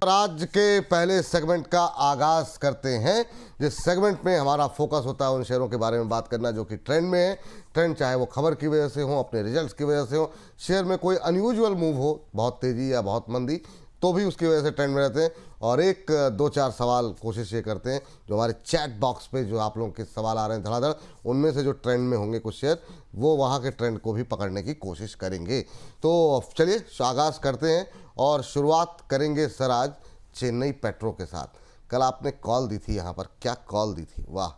नमस्कार। आज के पहले सेगमेंट का आगाज करते हैं, जिस सेगमेंट में हमारा फोकस होता है उन शेयरों के बारे में बात करना जो कि ट्रेंड में है। ट्रेंड चाहे वो खबर की वजह से हो, अपने रिजल्ट्स की वजह से हो, शेयर में कोई अनयूजुअल मूव हो, बहुत तेज़ी या बहुत मंदी, तो भी उसकी वजह से ट्रेंड में रहते हैं। और एक दो चार सवाल कोशिश ये करते हैं, जो हमारे चैट बॉक्स पे जो आप लोगों के सवाल आ रहे हैं धड़ाधड़, उनमें से जो ट्रेंड में होंगे कुछ शेयर, वो वहाँ के ट्रेंड को भी पकड़ने की कोशिश करेंगे। तो चलिए आगाज़ करते हैं और शुरुआत करेंगे सर आज चेन्नई पेट्रो के साथ। कल आपने कॉल दी थी यहाँ पर, क्या कॉल दी थी, वाह।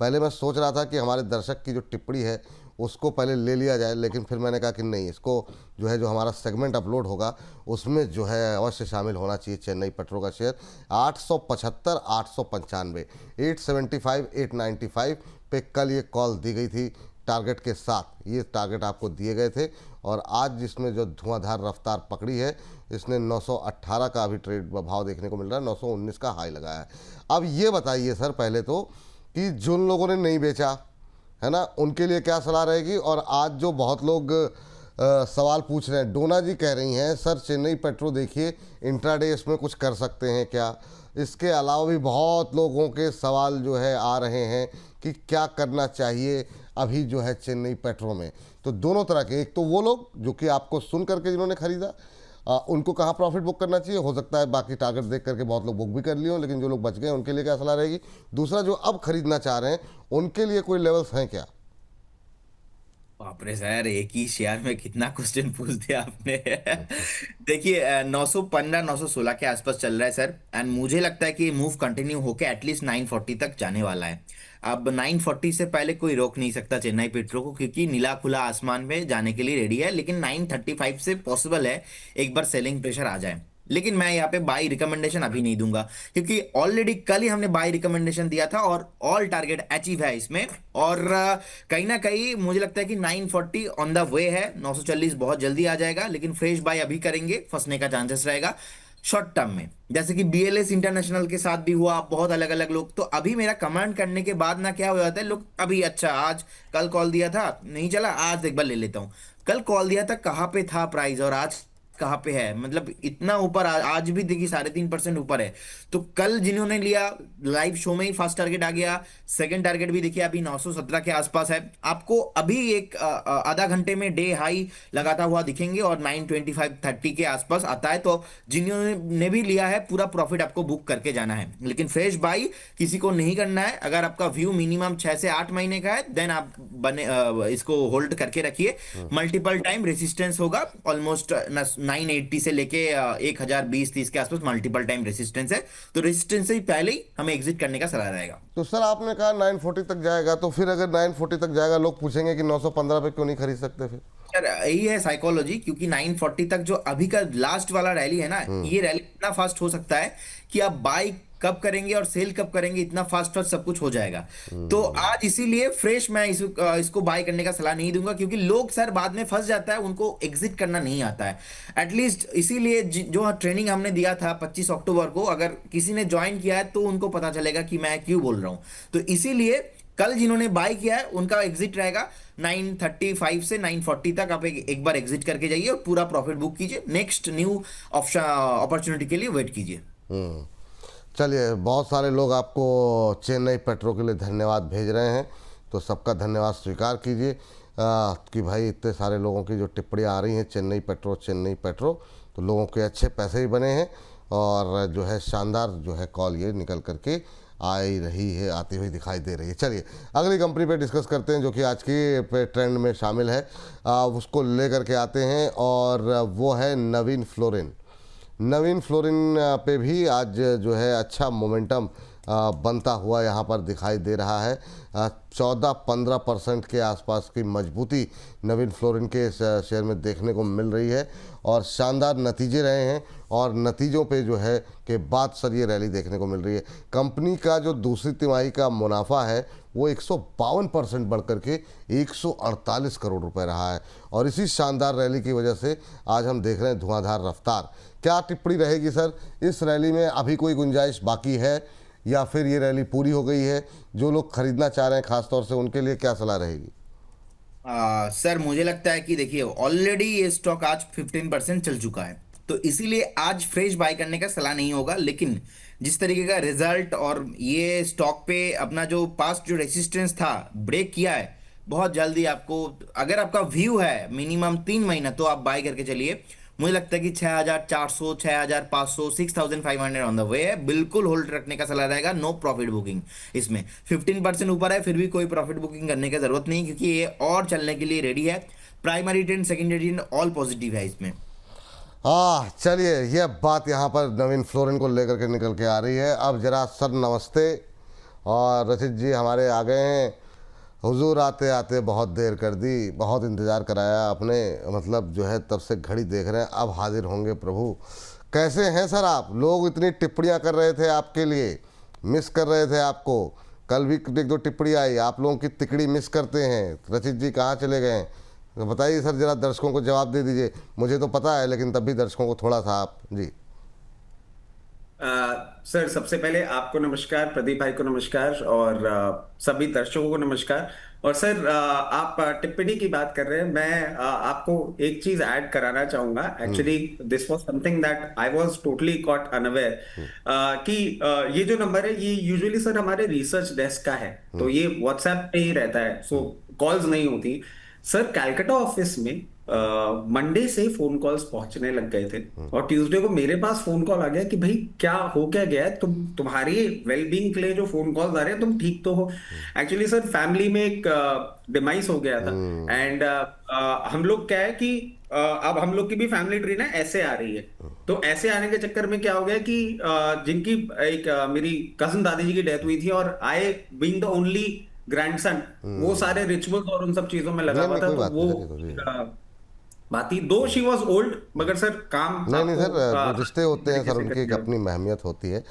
पहले मैं सोच रहा था कि हमारे दर्शक की जो टिप्पणी है उसको पहले ले लिया जाए, लेकिन फिर मैंने कहा कि नहीं, इसको जो है जो हमारा सेगमेंट अपलोड होगा उसमें जो है अवश्य शामिल होना चाहिए। चेन्नई पेट्रो का शेयर 875, 895, 875, 895 पे कल ये कॉल दी गई थी टारगेट के साथ। ये टारगेट आपको दिए गए थे और आज जिसमें जो धुआंधार रफ्तार पकड़ी है, इसने 918 का अभी ट्रेड भाव देखने को मिल रहा है, 919 का हाई लगाया है। अब ये बताइए सर पहले तो कि जिन लोगों ने नहीं बेचा है ना, उनके लिए क्या सलाह रहेगी। और आज जो बहुत लोग सवाल पूछ रहे हैं, डोना जी कह रही हैं सर चेन्नई पेट्रो देखिए इंट्राडे इसमें कुछ कर सकते हैं क्या। इसके अलावा भी बहुत लोगों के सवाल जो है आ रहे हैं कि क्या करना चाहिए अभी जो है चेन्नई पेट्रो में। तो दोनों तरह के, एक तो वो लोग जो कि आपको सुन करके जिन्होंने खरीदा, उनको कहाँ प्रॉफिट बुक करना चाहिए, हो सकता है बाकी टारगेट देख करके बहुत लोग बुक भी कर लिए हो, लेकिन जो लोग बच गए उनके लिए क्या सलाह रहेगी। दूसरा, जो अब खरीदना चाह रहे हैं उनके लिए कोई लेवल्स हैं क्या। बाप रे सर, एक ही शेयर में कितना क्वेश्चन पूछ दिया आपने। देखिए 915 916 के आसपास चल रहा है सर, एंड मुझे लगता है कि मूव कंटिन्यू होके एटलीस्ट 940 तक जाने वाला है। अब 940 से पहले कोई रोक नहीं सकता चेन्नई पेट्रो को, क्योंकि नीला खुला आसमान में जाने के लिए रेडी है। लेकिन 935 से पॉसिबल है एक बार सेलिंग प्रेशर आ जाए, लेकिन मैं यहाँ पे बाई रिकमेंडेशन अभी नहीं दूंगा, क्योंकि ऑलरेडी कल ही हमने बाई रिकमेंडेशन दिया था और ऑल टारगेट अचीव है इसमें। और कहीं ना कहीं मुझे लगता है कि 940 ऑन द वे है, 940 बहुत जल्दी आ जाएगा, लेकिन फ्रेश बाय अभी करेंगे, फंसने का चांसेस रहेगा शॉर्ट टर्म में। जैसे कि बीएलएस इंटरनेशनल के साथ भी हुआ, बहुत अलग अलग लोग। तो अभी मेरा कमेंट करने के बाद ना क्या हो जाता है, लोग अभी अच्छा आज कल कॉल दिया था नहीं चला, आज एक बार ले लेता हूँ। कल कॉल दिया था कहाँ पे था प्राइस और आज कहाँ पे है, मतलब इतना ऊपर आज भी देखिए 3.5% ऊपर है। तो कल जिन्होंने लिया लाइव शो में ही फर्स्ट टारगेट आ गया, सेकंड टारगेट भी देखिए अभी 917 के आसपास है। आपको अभी एक आधा घंटे में डे हाई लगाता हुआ दिखेंगे और 925 30 के आसपास आता है। तो जिन्होंने भी लिया है पूरा प्रॉफिट आपको बुक करके जाना है, लेकिन फ्रेश बाई किसी को नहीं करना है। अगर आपका व्यू मिनिमम 6 से 8 महीने का है, देन आप इसको होल्ड करके रखिए। मल्टीपल टाइम रेसिस्टेंस होगा, ऑलमोस्ट 980 से लेके 1020-30 के आसपास मल्टीपल टाइम रेसिस्टेंस है। तो रेसिस्टेंस से पहले ही हमें एग्जिट करने का सलाह रहेगा। तो सर आपने कहा 940 तक जाएगा, तो फिर अगर 940 तक जाएगा लोग पूछेंगे कि 915 पे क्यों नहीं खरीद सकते फिर। सर यही है साइकोलॉजी, क्योंकि 940 तक जो अभी का लास्ट वाला रैली है ना, ये रैली इतना फास्ट हो सकता है कि आप बाई कब करेंगे और सेल कब करेंगे, इतना फास्ट फास्ट सब कुछ हो जाएगा। तो आज इसीलिए फ्रेश मैं इसको बाय करने का सलाह नहीं दूंगा, क्योंकि लोग सर बाद में फंस जाता है, उनको एग्जिट करना नहीं आता है। एटलीस्ट इसीलिए जो ट्रेनिंग हमने दिया था 25 अक्टूबर को, अगर किसी ने ज्वाइन किया है तो उनको पता चलेगा कि मैं क्यों बोल रहा हूं। तो इसीलिए कल जिन्होंने बाय किया है उनका एग्जिट रहेगा 935 से 940 तक। आप एक बार एग्जिट करके जाइए और पूरा प्रॉफिट बुक कीजिए, नेक्स्ट न्यू ऑप्शन अपॉर्चुनिटी के लिए वेट कीजिए। चलिए, बहुत सारे लोग आपको चेन्नई पेट्रो के लिए धन्यवाद भेज रहे हैं, तो सबका धन्यवाद स्वीकार कीजिए कि भाई इतने सारे लोगों की जो टिप्पणियाँ आ रही हैं चेन्नई पेट्रो चेन्नई पेट्रो, तो लोगों के अच्छे पैसे ही बने हैं और जो है शानदार जो है कॉल ये निकल करके आई रही है, आती हुई दिखाई दे रही है। चलिए अगली कंपनी पे डिस्कस करते हैं जो कि आज की पे ट्रेंड में शामिल है, उसको ले करके आते हैं और वो है नवीन फ्लोरिन। नवीन फ्लोरिन पे भी आज जो है अच्छा मोमेंटम बनता हुआ यहाँ पर दिखाई दे रहा है। 14-15% के आसपास की मजबूती नवीन फ्लोरिन के शेयर में देखने को मिल रही है और शानदार नतीजे रहे हैं और नतीजों पे जो है कि बाद सर ये रैली देखने को मिल रही है। कंपनी का जो दूसरी तिमाही का मुनाफा है वो 152% बढ़ करके 148 करोड़ रुपए रहा है और इसी शानदार रैली की वजह से आज हम देख रहे हैं धुआंधार रफ्तार। क्या टिप्पणी रहेगी सर, इस रैली में अभी कोई गुंजाइश बाकी है या फिर ये रैली पूरी हो गई है। जो लोग खरीदना चाह रहे हैं खासतौर से उनके लिए क्या सलाह रहेगी? सर मुझे लगता है कि देखिए ऑलरेडी ये स्टॉक आज 15% चल चुका है। तो इसीलिए आज फ्रेश बाय करने का सलाह नहीं होगा, लेकिन जिस तरीके का रिजल्ट और ये स्टॉक पे अपना जो पास्ट जो रेसिस्टेंस था ब्रेक किया है, बहुत जल्दी आपको, अगर आपका व्यू है मिनिमम 3 महीना, तो आप बाय करके चलिए। मुझे लगता है कि 6,400, 6,500, 6,500 ऑन द वे है, बिल्कुल होल्ड रखने का सलाह रहेगा। नो प्रॉफिट बुकिंग इसमें। 15% ऊपर है फिर भी कोई प्रॉफिट बुकिंग करने की जरूरत नहीं, क्योंकि ये और चलने के लिए रेडी है। Primary trend, secondary trend all positive है इसमें। चलिए, ये बात यहाँ पर नवीन फ्लोरिन को लेकर के निकल के आ रही है। अब जरा सर नमस्ते, और रचित जी हमारे आ गए हैं। हुजूर आते आते बहुत देर कर दी, बहुत इंतज़ार कराया आपने, मतलब जो है तब से घड़ी देख रहे हैं, अब हाजिर होंगे प्रभु। कैसे हैं सर आप? लोग इतनी टिप्पणियाँ कर रहे थे आपके लिए, मिस कर रहे थे आपको। कल भी एक दो टिप्पणी आई, आप लोगों की तिकड़ी मिस करते हैं। रचित जी कहाँ चले गए हैं? तो बताइए सर, जरा दर्शकों को जवाब दे दीजिए। मुझे तो पता है, लेकिन तब भी दर्शकों को थोड़ा सा आप जी। सर, सबसे पहले आपको नमस्कार, प्रदीप भाई को नमस्कार, और सभी दर्शकों को नमस्कार। और सर, आप टिप्पणी की बात कर रहे हैं, मैं आपको एक चीज ऐड कराना चाहूंगा। Actually this was something that I was totally caught unaware, कि ये जो नंबर है ये यूजुअली सर हमारे रिसर्च डेस्क का है, तो ये व्हाट्सएप पे ही रहता है, सो कॉल्स नहीं होती। सर, कैलकाटा ऑफिस में मंडे से फोन कॉल्स पहुंचने लग गए थे, और ट्यूसडे को मेरे पास फोन कॉल आ गया कि भाई क्या हो, क्या गया है, तुम्हारी वेलबींग के लिए जो फोन कॉल्स आ रहे हैं, तुम ठीक तो हो? एक्चुअली सर, फैमिली में एक डिमाइस हो गया था, एंड हम लोग क्या है कि अब हम लोग की भी फैमिली ट्री ना ऐसे आ रही है। तो ऐसे आने के चक्कर में क्या हो गया कि जिनकी एक मेरी कजन दादी जी की डेथ हुई थी, और I being the only grandson, वो सारे रिचुअल्स और उन सब चीजों में लगा नहीं हुआ नहीं, था, कोई तो बात वो नहीं सर, जी। बात थी। दो शी वॉज ओल्ड, मगर सर काम नहीं नहीं आपको सर, जो रिश्ते होते हैं तरीके सर, से उनकी एक करते हो। अपनी अहमियत होती है,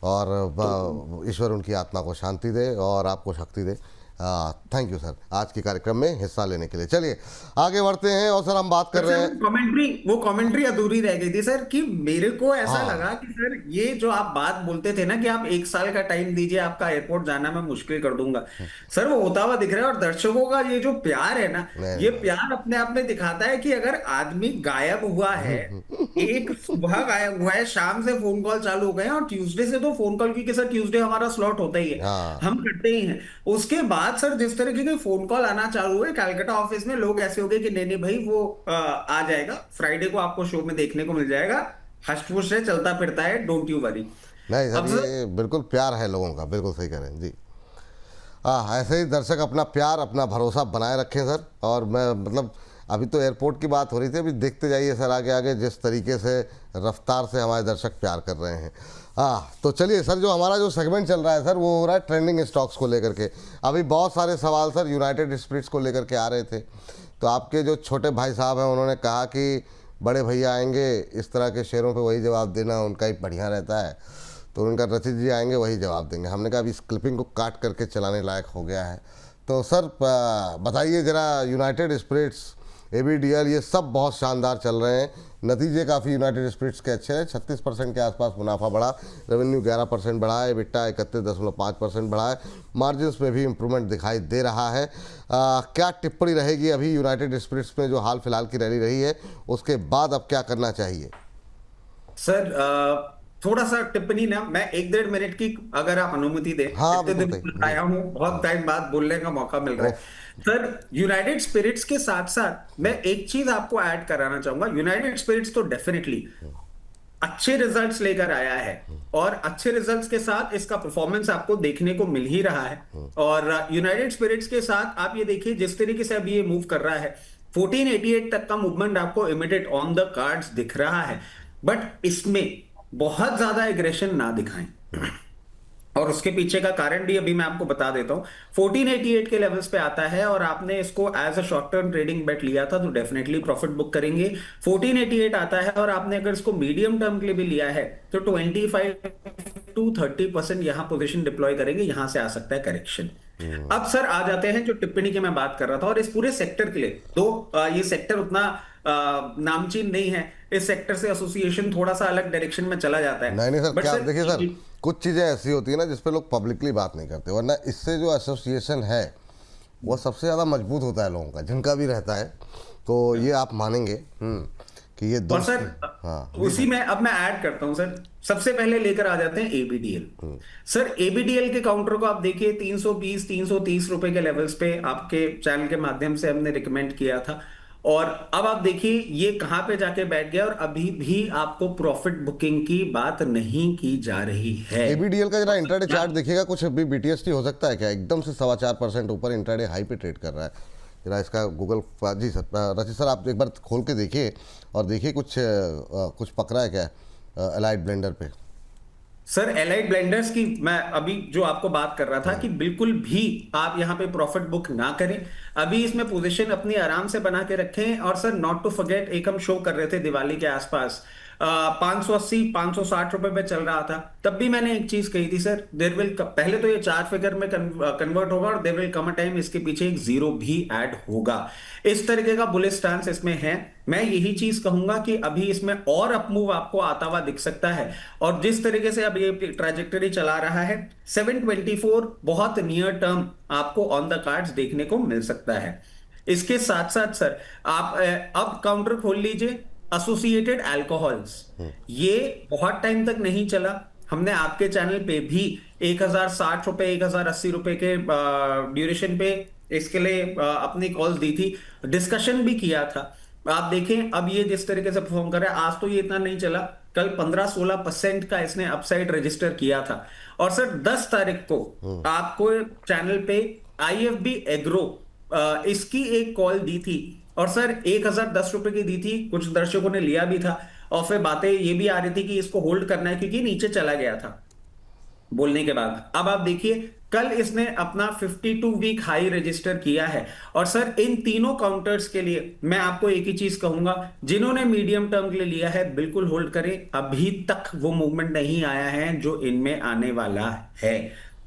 और ईश्वर उनकी आत्मा को शांति दे और आपको शक्ति दे। थैंक यू सर, आज के कार्यक्रम में हिस्सा लेने के लिए। चलिए आगे बढ़ते हैं, और सर हम बात कर पर रहे सर, हैं। वो कमेंट्री अधूरी रह गई थी सर, कि मेरे को ऐसा हाँ लगा कि सर ये जो आप बात बोलते थे ना कि आप 1 साल का टाइम दीजिए, आपका एयरपोर्ट जाना मैं मुश्किल कर दूंगा, सर वो होता हुआ दिख रहा है। और दर्शकों का ये जो प्यार है ना, नहीं ये नहीं प्यार अपने आप में दिखाता है कि अगर आदमी गायब हुआ है, एक सुबह गायब हुआ है, शाम से फोन कॉल चालू हो गए हैं, और ट्यूसडे से तो फोन कॉल, क्योंकि सर ट्यूसडे हमारा स्लॉट होता ही है, हाँ हम करते ही हैं। उसके बाद सर जिस तरीके के फोन कॉल आना चालू हुए कलकत्ता ऑफिस में, लोग ऐसे हो गए कि नहीं नहीं भाई, वो आ जाएगा फ्राइडे को, आपको शो में देखने को मिल जाएगा, हष्ट-पुष्ट है, चलता फिरता है, डोंट यू वरी। नहीं सर, अब सर, ये बिल्कुल प्यार है लोगों का, बिल्कुल सही कह रहे हैं जी। ऐसे ही दर्शक अपना प्यार, अपना भरोसा बनाए रखें सर। और मैं मतलब अभी तो एयरपोर्ट की बात हो रही थी, अभी देखते जाइए सर आगे आगे जिस तरीके से रफ्तार से हमारे दर्शक प्यार कर रहे हैं। तो चलिए सर, जो हमारा जो सेगमेंट चल रहा है सर, वो हो रहा है ट्रेंडिंग स्टॉक्स को लेकर के। अभी बहुत सारे सवाल सर यूनाइटेड स्पिरिट्स को लेकर के आ रहे थे, तो आपके जो छोटे भाई साहब हैं उन्होंने कहा कि बड़े भैया आएंगे, इस तरह के शेयरों पे वही जवाब देना उनका ही बढ़िया रहता है, तो उनका रचित जी आएंगे वही जवाब देंगे। हमने कहा अभी इस क्लिपिंग को काट करके चलाने लायक हो गया है। तो सर बताइए ज़रा, यूनाइटेड स्पिरिट्स, ABDL, ये सब बहुत शानदार चल रहे हैं, नतीजे काफ़ी यूनाइटेड स्पिरिट्स के अच्छे हैं। 36% के आसपास मुनाफा बढ़ा, रेवेन्यू 11% बढ़ा है, EBITDA 31.5% बढ़ा है, मार्जिन्स में भी इम्प्रूवमेंट दिखाई दे रहा है। क्या टिप्पणी रहेगी अभी यूनाइटेड स्पिरिट्स में जो हाल फिलहाल की रैली रही है, उसके बाद अब क्या करना चाहिए? सर थोड़ा सा टिप्पणी ना, मैं 1-1.5 मिनट की अगर आप अनुमति दें, हाँ इतने बिल्कुल दिन सही बाद जी। आया हूँ, बहुत हाँ टाइम बाद बोलने का मौका मिल रहा है। ओफ सर, यूनाइटेड स्पिरिट्स के साथ साथ मैं एक चीज आपको ऐड कराना चाहूंगा। यूनाइटेड स्पिरिट्स तो डेफिनेटली अच्छे रिजल्ट्स लेकर आया है, और अच्छे रिजल्ट्स के साथ इसका परफॉर्मेंस आपको देखने को मिल ही रहा है। और यूनाइटेड स्पिरिट्स के साथ आप ये देखिए जिस तरीके से अभी ये मूव कर रहा है, 1488 तक का मूवमेंट आपको इमीडिएट ऑन द कार्ड्स दिख रहा है, बट इसमें बहुत ज्यादा एग्रेशन ना दिखाएं। और उसके पीछे का कारण भी अभी मैं आपको बता देता हूं। 1488 के लेवल्स पे आता है, और आपने इसको as a short term trading bet लिया था, तो डेफिनेटली प्रॉफिट बुक करेंगे। 1488 आता है, और आपने अगर इसको मीडियम टर्म के लिए भी लिया है, तो 25 to 30% यहां पोजीशन डिप्लॉय करेंगे, यहां से आ सकता है करेक्शन। अब सर आ जाते हैं जो टिप्पणी की मैं बात कर रहा था, और इस पूरे सेक्टर के लिए ये सेक्टर उतना नामचीन नहीं है, इस सेक्टर से एसोसिएशन थोड़ा सा अलग डायरेक्शन में चला जाता है। नहीं नहीं सर, बट क्या सर देखिए सर, कुछ चीज़ें ऐसी होती है ना जिस पे लोग पब्लिकली बात नहीं करते, वरना इससे जो एसोसिएशन है वो सबसे ज़्यादा मजबूत होता है लोगों का, जिनका भी रहता है। तो ये आप मानेंगे कि कि ये दो। और सर हाँ उसी में अब मैं ऐड करता हूं सर, सबसे पहले लेकर आ जाते हैं एबीडीएल। सर एबीडीएल के काउंटर को आप देखिए 320 330 रुपए के लेवल्स पे आपके चैनल के माध्यम से हमने रिकमेंड किया था, और अब आप देखिए ये कहां पे जाके बैठ गया, और अभी भी आपको प्रॉफिट बुकिंग की बात नहीं की जा रही है। एबीडीएल का जरा इंट्राडे चार्ट देखिएगा, कुछ अभी बीटीएसटी हो सकता है क्या, एकदम से 4.25% ऊपर इंट्राडे हाई पे ट्रेड कर रहा है। जरा इसका गूगल जी सर, रचित सर आप एक बार खोल के देखिए और देखिए कुछ पकड़ा है क्या एलाइड ब्लेंडर पे। सर एलाइड ब्लेंडर्स की मैं अभी जो आपको बात कर रहा था कि बिल्कुल भी आप यहां पे प्रॉफिट बुक ना करें, अभी इसमें पोजीशन अपनी आराम से बना के रखें। और सर नॉट टू फॉरगेट, एक हम शो कर रहे थे दिवाली के आसपास 580 560 रुपए पे चल रहा था, तब भी मैंने एक चीज कही थी सर, देयर विल, पहले तो ये 4 फिगर में कन्वर्ट होगा और there will come a time इसके पीछे एक जीरो भी ऐड होगा। इस तरीके का बुलिश स्टांस इसमें है। मैं यही चीज कहूंगा कि अभी इसमें और अपमूव आपको आता हुआ दिख सकता है, और जिस तरीके से अब ये ट्रैजेक्टरी चला रहा है 724 बहुत नियर टर्म आपको ऑन द कार्ड्स देखने को मिल सकता है। इसके साथ साथ सर आप अब काउंटर खोल लीजिए एसोसिएटेड अल्कोहल्स, ये बहुत टाइम तक नहीं चला, हमने आपके चैनल पे भी 1060 रुपए 1080 रुपए के ड्यूरेशन पे इसके लिए अपनी कॉल्स दी थी, डिस्कशन भी किया था। आप देखें अब ये जिस तरीके से परफॉर्म कर रहा है, आज तो ये इतना नहीं चला, कल 15-16% का इसने अपसाइड रजिस्टर किया था। और सर 10 तारीख को आपको चैनल पे आईएफबी एग्रो इसकी एक कॉल दी थी, और सर 1010 रुपए की दी थी, कुछ दर्शकों ने लिया भी था, और फिर बातें ये भी आ रही थी कि इसको होल्ड करना है क्योंकि नीचे चला गया था बोलने के बाद। अब आप देखिए कल इसने अपना 52 वीक हाई रजिस्टर किया है। और सर इन तीनों काउंटर्स के लिए मैं आपको एक ही चीज कहूंगा, जिन्होंने मीडियम टर्म के लिए लिया है बिल्कुल होल्ड करें, अभी तक वो मूवमेंट नहीं आया है जो इनमें आने वाला है।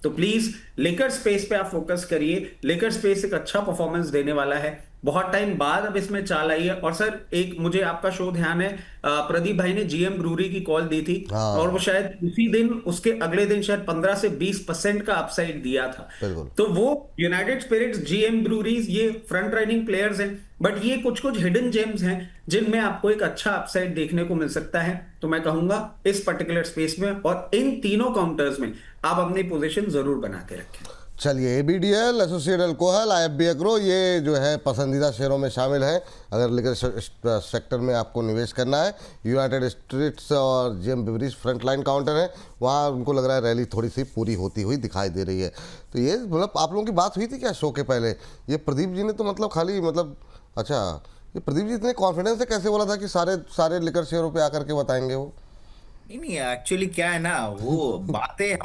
तो प्लीज लिकर स्पेस पे आप फोकस करिए, लिकर स्पेस एक अच्छा परफॉर्मेंस देने वाला है, बहुत टाइम बाद अब इसमें चाल आई है। और सर एक मुझे आपका शो ध्यान है, प्रदीप भाई ने जीएम ब्रूरी की कॉल दी थी, हाँ। और वो शायद उसी दिन उसके अगले दिन शायद 15 से 20% का अपसाइड दिया था। तो वो यूनाइटेड स्पिरिट्स, जीएम ब्रूरीज, ये फ्रंट रनिंग प्लेयर्स हैं, बट ये कुछ कुछ हिडन जेम्स हैं जिनमें आपको एक अच्छा अपसाइड देखने को मिल सकता है। तो मैं कहूंगा इस पर्टिकुलर स्पेस में और इन तीनों काउंटर्स में आप अपनी पोजीशन जरूर बना के रखें। चलिए एबीडीएल, एसोसिएटेड अल्कोहल, आईएफबी एग्रो, ये जो है पसंदीदा शेयरों में शामिल है अगर लिकर सेक्टर में आपको निवेश करना है। यूनाइटेड स्पिरिट्स और जीएम ब्रूरीज फ्रंटलाइन काउंटर है, वहाँ उनको लग रहा है रैली थोड़ी सी पूरी होती हुई दिखाई दे रही है। तो ये मतलब आप लोगों की बात हुई थी क्या शो के पहले? ये प्रदीप जी ने तो मतलब खाली मतलब अच्छा, ये प्रदीप जी इतने कॉन्फिडेंस से कैसे बोला था कि सारे लिकर शेयरों पे आकर के बताएंगे वो? नहीं एक्चुअली क्या है ना, वो बातें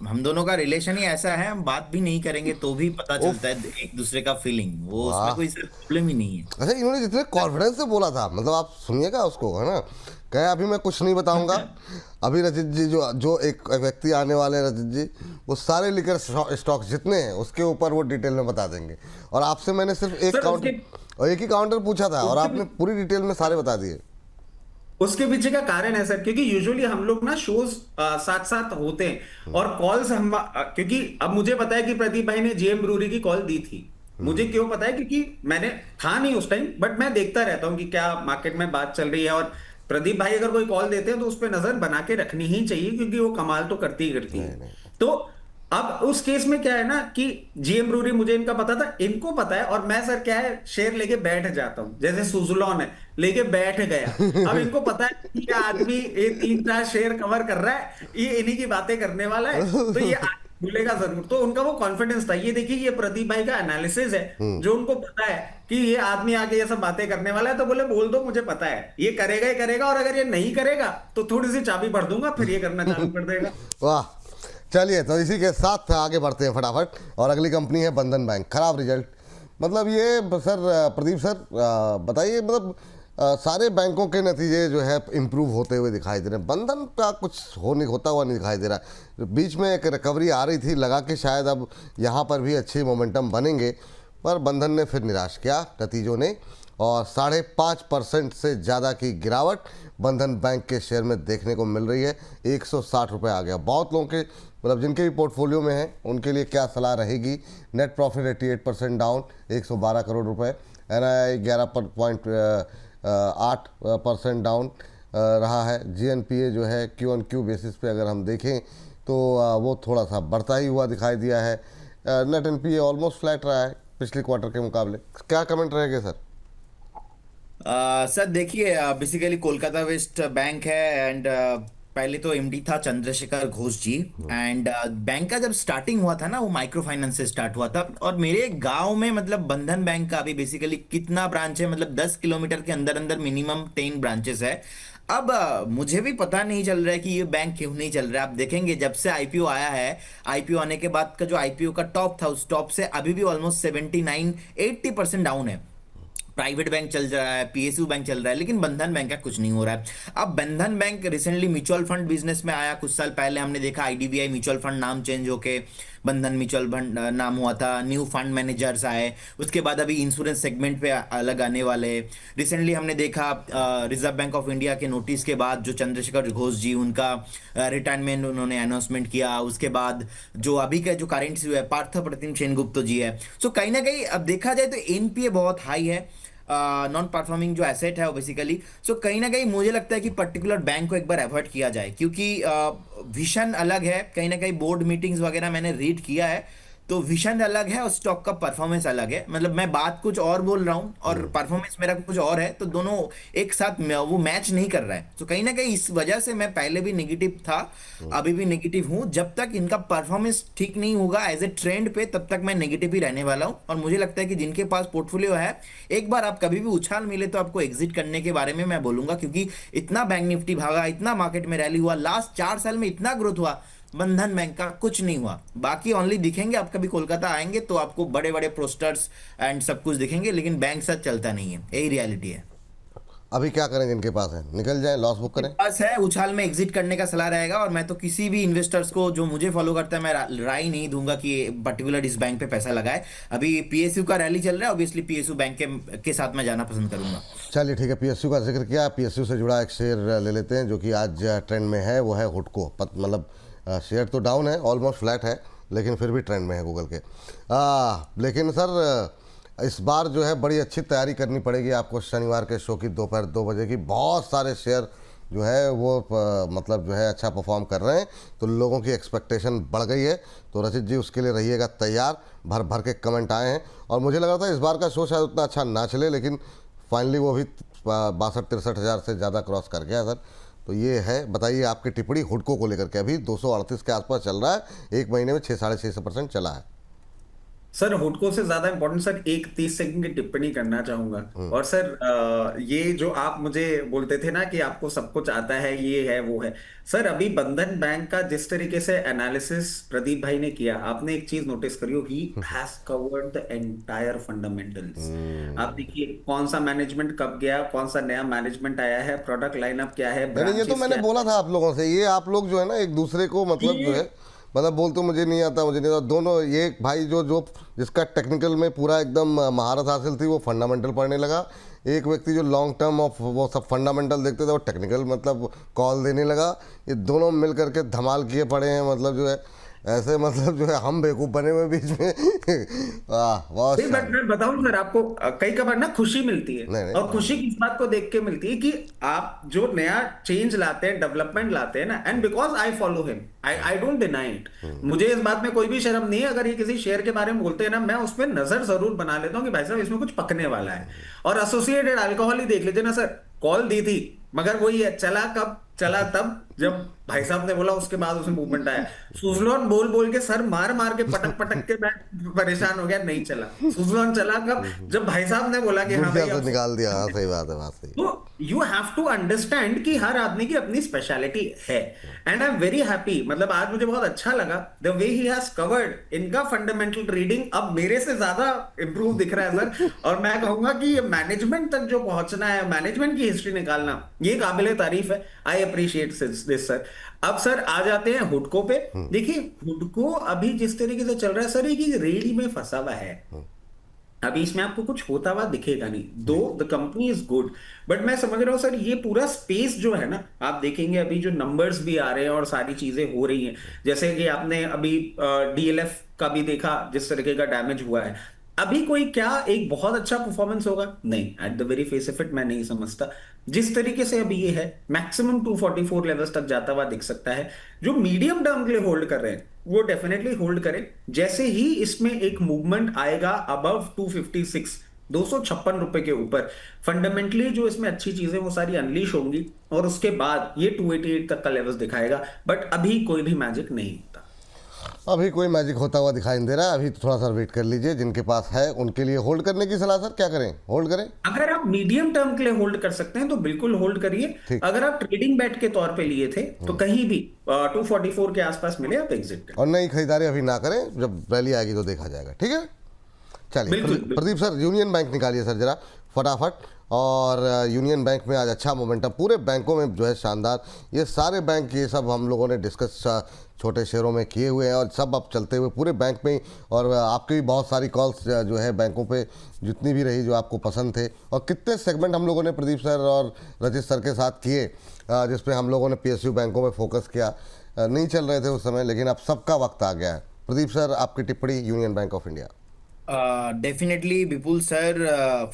हम दोनों का रिलेशन ही ऐसा है, हम बात भी नहीं करेंगे तो भी पता चलता है एक दूसरे का फीलिंग, वो उसमें कोई प्रॉब्लम ही नहीं है। अच्छा, इन्होंने जितने कॉन्फिडेंस से बोला था, मतलब आप सुनिएगा उसको, है ना, कहे अभी मैं कुछ नहीं बताऊंगा, अभी रचित जी जो एक व्यक्ति आने वाले हैं, रचित जी वो सारे लिकर स्टॉक जितने हैं उसके ऊपर वो डिटेल में बता देंगे। और आपसे मैंने सिर्फ एक ही काउंटर पूछा था और आपने पूरी डिटेल में सारे बता दिए। उसके पीछे का कारण है सर, क्योंकि यूजुअली हम लोग ना शोज साथ साथ होते हैं और कॉल्स हम क्योंकि अब मुझे पता है कि प्रदीप भाई ने जीएम ब्रूरी की कॉल दी थी। मुझे क्यों पता है? क्योंकि मैंने था नहीं उस टाइम, बट मैं देखता रहता हूं कि क्या मार्केट में बात चल रही है, और प्रदीप भाई अगर कोई कॉल देते हैं तो उस पर नजर बना के रखनी ही चाहिए, क्योंकि वो कमाल तो करती ही करती है। तो अब उस केस में क्या है ना कि जीएम ब्रूरी मुझे इनका पता था, इनको पता है, और मैं सर क्या है शेयर लेके बैठ जाता हूं, जैसे सुजुलॉन है लेके बैठ गया। अब इनको पता है कि ये आदमी ये 3-4 शेयर कवर कर रहा है, ये इन्हीं की बातें करने वाला है, तो ये भूलेगा जरूर। तो उनका वो कॉन्फिडेंस था। ये देखिए ये प्रदीप भाई का एनालिसिस है, जो उनको पता है कि ये आदमी आके ये सब बातें करने वाला है, तो बोले बोल दो मुझे पता है ये करेगा ही करेगा, और अगर ये नहीं करेगा तो थोड़ी सी चाबी भर दूंगा, फिर ये करना चालू कर देगा। वाह, चलिए तो इसी के साथ आगे बढ़ते हैं फटाफट। और अगली कंपनी है बंधन बैंक, खराब रिजल्ट। मतलब ये सर प्रदीप सर बताइए, मतलब सारे बैंकों के नतीजे जो है इम्प्रूव होते हुए दिखाई दे रहे हैं, बंधन का कुछ होता हुआ नहीं दिखाई दे रहा। बीच में एक रिकवरी आ रही थी, लगा कि शायद अब यहाँ पर भी अच्छे मोमेंटम बनेंगे, पर बंधन ने फिर निराश किया नतीजों ने, और 5.5% से ज़्यादा की गिरावट बंधन बैंक के शेयर में देखने को मिल रही है। 160 रुपये आ गया। बहुत लोगों के मतलब जिनके भी पोर्टफोलियो में है उनके लिए क्या सलाह रहेगी? नेट प्रॉफिट 88% डाउन, 112 करोड़ रुपए। एनआई 8% डाउन रहा है। GNPA जो है Q-on-Q बेसिस पे अगर हम देखें तो वो थोड़ा सा बढ़ता ही हुआ दिखाई दिया है। नेट NPA ऑलमोस्ट फ्लैट रहा है पिछले क्वार्टर के मुकाबले। क्या कमेंट रहेगा सर? सर देखिए, बेसिकली कोलकाता वेस्ट बैंक है एंड पहले तो एमडी था चंद्रशेखर घोष जी। एंड बैंक का जब स्टार्टिंग हुआ था ना, वो माइक्रो फाइनेंस से स्टार्ट हुआ था। और मेरे गांव में मतलब बंधन बैंक का अभी बेसिकली कितना ब्रांच है, मतलब 10 किलोमीटर के अंदर अंदर मिनिमम 10 ब्रांचेस है। अब मुझे भी पता नहीं चल रहा है कि ये बैंक क्यों नहीं चल रहा है। आप देखेंगे जब से आईपीओ आया है, आईपीओ आने के बाद का जो आईपीओ का टॉप था, उस टॉप से अभी भी ऑलमोस्ट 79-80% डाउन है। प्राइवेट बैंक चल रहा है, पीएसयू बैंक चल रहा है, लेकिन बंधन बैंक का कुछ नहीं हो रहा है। अब बंधन bank recently mutual fund business में आया। कुछ साल पहले हमने देखा आईडीबीआई म्यूचुअल फंड नाम चेंज होके बंधन म्यूचुअल फंड नाम हुआ था। न्यू फंड मैनेजर्स आए, उसके बाद अभी इंश्योरेंस सेगमेंट पे अलग आने वाले। रिसेंटली हमने देखा रिजर्व बैंक ऑफ इंडिया के नोटिस के बाद जो चंद्रशेखर घोष जी, उनका रिटायरमेंट उन्होंने अनाउंसमेंट किया। उसके बाद जो अभी का जो करेंट सीईओ है पार्थ प्रतिम सेनगुप्ता जी है। सो कहीं ना कहीं अब देखा जाए तो एनपीए बहुत हाई है, नॉन परफॉर्मिंग जो एसेट है वो बेसिकली। सो कहीं ना कहीं मुझे लगता है कि पर्टिकुलर बैंक को एक बार अवॉइड किया जाए, क्योंकि विजन अलग है। कहीं ना कहीं बोर्ड मीटिंग्स वगैरह मैंने रीड किया है, तो विजन अलग है और स्टॉक का परफॉर्मेंस अलग है। मतलब मैं बात कुछ और बोल रहा हूँ और परफॉर्मेंस मेरा कुछ और है, तो दोनों एक साथ वो मैच नहीं कर रहा है। तो कहीं ना कहीं इस वजह से मैं पहले भी नेगेटिव था, अभी भी नेगेटिव हूँ। जब तक इनका परफॉर्मेंस ठीक नहीं होगा एज ए ट्रेंड पे, तब तक मैं नेगेटिव ही रहने वाला हूँ। और मुझे लगता है कि जिनके पास पोर्टफोलियो है, एक बार आप कभी भी उछाल मिले तो आपको एग्जिट करने के बारे में मैं बोलूंगा, क्योंकि इतना बैंक निफ्टी भागा, इतना मार्केट में रैली हुआ, लास्ट 4 साल में इतना ग्रोथ हुआ, बंधन बैंक का कुछ नहीं हुआ। बाकी ओनली दिखेंगे, आप कभी कोलकाता आएंगे तो आपको बड़े बड़े पोस्टर्स एंड सब कुछ दिखेंगे, लेकिन बैंक साथ चलता नहीं है। यही रियलिटी है। अभी क्या करें? जिनके पास है निकल जाए, लॉस बुक करें? बस है, उछाल में एग्जिट करने का सलाह रहेगा। और मैं तो किसी भी इन्वेस्टर्स को जो मुझे फॉलो करता है, मैं राय नहीं दूंगा कि पर्टिकुलर इस बैंक पे पैसा लगाए। अभी पीएसयू का रैली चल रहा है, ऑब्वियसली पीएसयू बैंक के साथ मैं जाना पसंद करूंगा। चलिए ठीक है, PSU का जिक्र किया, PSU से जुड़ा एक शेयर ले लेते हैं जो कि आज ट्रेंड में है। वो है हुडको। मतलब शेयर तो डाउन है, ऑलमोस्ट फ्लैट है, लेकिन फिर भी ट्रेंड में है गूगल के। लेकिन सर इस बार जो है बड़ी अच्छी तैयारी करनी पड़ेगी आपको शनिवार के शो की, दोपहर 2 बजे की। बहुत सारे शेयर जो है वो मतलब जो है अच्छा परफॉर्म कर रहे हैं, तो लोगों की एक्सपेक्टेशन बढ़ गई है। तो रचित जी उसके लिए रहिएगा तैयार। भर भर के कमेंट आए हैं और मुझे लगा था इस बार का शो शायद उतना अच्छा ना चले, लेकिन फाइनली वो भी 62-63 हज़ार से ज़्यादा क्रॉस कर गया सर। तो ये है, बताइए आपकी टिप्पणी हुडको को लेकर के। अभी 238 के आसपास चल रहा है, एक महीने में 6-6.5% चला है। सर हुडको से ज्यादा इंपॉर्टेंट सर एक 30 सेकंड की टिप्पणी करना चाहूंगा। और सर ये जो आप मुझे बोलते थे ना कि आपको सब कुछ आता है, ये है वो है, सर अभी बंधन बैंक का जिस तरीके से एनालिसिस प्रदीप भाई ने किया, आपने एक चीज नोटिस करी हो, he has covered the entire fundamentals. आप देखिए कौन सा मैनेजमेंट कब गया, कौन सा नया मैनेजमेंट आया है, प्रोडक्ट लाइनअप क्या है, नहीं, ये तो मैंने बोला था आप लोगों से। ये आप लोग जो है ना एक दूसरे को मतलब जो है मतलब बोलते हो मुझे नहीं आता, मुझे नहीं आता। दोनों ये भाई जो जिसका टेक्निकल में पूरा एकदम महारत हासिल थी, वो फंडामेंटल पढ़ने लगा। एक व्यक्ति जो लॉन्ग टर्म ऑफ वो सब फंडामेंटल देखते थे, वो टेक्निकल मतलब कॉल देने लगा। ये दोनों मिल करके धमाल किए पड़े हैं, मतलब जो है ऐसे मतलब जो है हम बेवकूफ बने हुए बीच में। बहुत मैं बताऊं सर आपको, कई कबार ना खुशी मिलती है। नहीं, और खुशी किस बात को देख के मिलती है कि आप जो नया चेंज लाते हैं, डेवलपमेंट लाते हैं ना, and because I follow him, I don't deny it. मुझे इस बात में कोई भी शर्म नहीं है। अगर ये किसी शेयर के बारे में बोलते हैं ना, मैं उस पर नजर जरूर बना लेता हूँ कि भाई साहब इसमें कुछ पकने वाला है। और एसोसिएटेड अल्कोहल ही देख लीजिए ना सर, कॉल दी थी मगर वही है, चला कब, चला तब जब भाई साहब ने बोला, उसके बाद उसमें मूवमेंट आया। सुजलॉन बोल बोल के सर मार मार के पटक पटक के मैं परेशान हो गया, नहीं चला। सुजलॉन चला कब, जब भाई साहब ने बोला कि हाँ भाई तो निकाल दिया। हाँ सही बात है, बात सही। तो यू हैव टू अंडरस्टैंड कि हर आदमी की अपनी स्पेशलिटी है। And I am very happy, मतलब आज मुझे बहुत अच्छा लगा the way he has covered. इनका फंडामेंटल रीडिंग अब मेरे से ज्यादा इंप्रूव दिख रहा है सर। और मैं कहूंगा कि ये मैनेजमेंट तक जो पहुंचना है, मैनेजमेंट की हिस्ट्री निकालना, ये काबिले तारीफ है। I appreciate this sir. अब सर आ जाते हैं हुडको पे। देखिए हुडको अभी जिस तरीके से चल रहा है सर, एक रेडी में फंसा हुआ है। अभी इसमें आपको कुछ होता हुआ दिखेगा नहीं, दो the company is good. But मैं समझ रहा हूँ सर, ये पूरा स्पेस जो है ना, आप देखेंगे अभी जो नंबर्स भी आ रहे हैं और सारी चीजें हो रही हैं, जैसे कि आपने अभी डीएलएफ का भी देखा जिस तरीके का डैमेज हुआ है। अभी कोई क्या एक बहुत अच्छा परफॉर्मेंस होगा, नहीं, at the very face of it मैं नहीं समझता। जिस तरीके से अभी ये है, मैक्सिमम 244 लेवल्स तक जाता हुआ दिख सकता है। जो मीडियम टर्म के लिए होल्ड कर रहे हैं वो डेफिनेटली होल्ड करें। जैसे ही इसमें एक मूवमेंट आएगा अबव 256, 256 रुपए के ऊपर, फंडामेंटली जो इसमें अच्छी चीजें वो सारी अनलीश होंगी, और उसके बाद ये 288 तक का लेवल्स दिखाएगा। बट अभी कोई भी मैजिक नहीं होता। अभी कोई मैजिक होता हुआ दिखाई नहीं दे रहा है, अभी तो थोड़ा सा वेट कर लीजिए। जिनके पास है उनके लिए होल्ड करने की सलाह सर, क्या करें, होल्ड करें? अगर आप मीडियम टर्म के लिए होल्ड कर सकते हैं तो बिल्कुल होल्ड करिए। ठीक। अगर आप ट्रेडिंग बैट के तौर पे लिए थे तो कहीं भी 244 के आसपास मिले आप एग्जिट करें। और नई खरीदारी अभी ना करें, जब रैली आएगी तो देखा जाएगा। ठीक है, चलिए बिल्कुल, बिल्कुल। प्रदीप सर, यूनियन बैंक निकालिए सर जरा फटाफट। और यूनियन बैंक में आज अच्छा मोमेंटम, पूरे बैंकों में जो है शानदार। ये सारे बैंक, ये सब हम लोगों ने डिस्कस छोटे शेयरों में किए हुए हैं, और सब अब चलते हुए पूरे बैंक में ही। और आपकी भी बहुत सारी कॉल्स जो है बैंकों पे जितनी भी रही जो आपको पसंद थे, और कितने सेगमेंट हम लोगों ने प्रदीप सर और रजित सर के साथ किए, जिसमें हम लोगों ने पीएसयू बैंकों में फोकस किया। नहीं चल रहे थे उस समय, लेकिन अब सबका वक्त आ गया है। प्रदीप सर, आपकी टिप्पणी union bank of India. Definitely Vipul sir,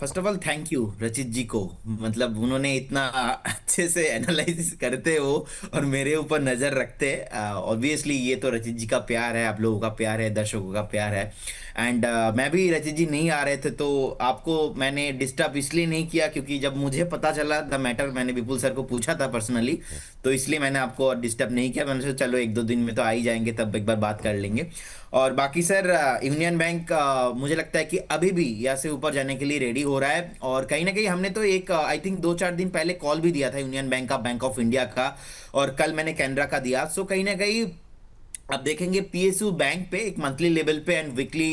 first of all thank you रचित जी को। मतलब उन्होंने इतना अच्छे से एनालाइज करते हो और मेरे ऊपर नजर रखते। ऑब्वियसली ये तो रचित जी का प्यार है, आप लोगों का प्यार है, दर्शकों का प्यार है। एंड मैं भी, रचित जी नहीं आ रहे थे तो आपको मैंने डिस्टर्ब इसलिए नहीं किया क्योंकि जब मुझे पता चला द मैटर, मैंने विपुल सर को पूछा था पर्सनली, तो इसलिए मैंने आपको डिस्टर्ब नहीं किया। मैंने सोचा चलो 1-2 दिन में तो आ ही जाएंगे, तब एक बार बात कर लेंगे। और बाकी सर, यूनियन बैंक मुझे लगता है कि अभी भी यहाँ से ऊपर जाने के लिए रेडी हो रहा है। और कहीं ना कहीं हमने तो एक आई थिंक 2-4 दिन पहले कॉल भी दिया था यूनियन बैंक का, बैंक ऑफ इंडिया का, और कल मैंने कैनरा का दिया। सो कहीं ना कहीं अब देखेंगे पीएसयू बैंक पे एक मंथली लेवल पे एंड वीकली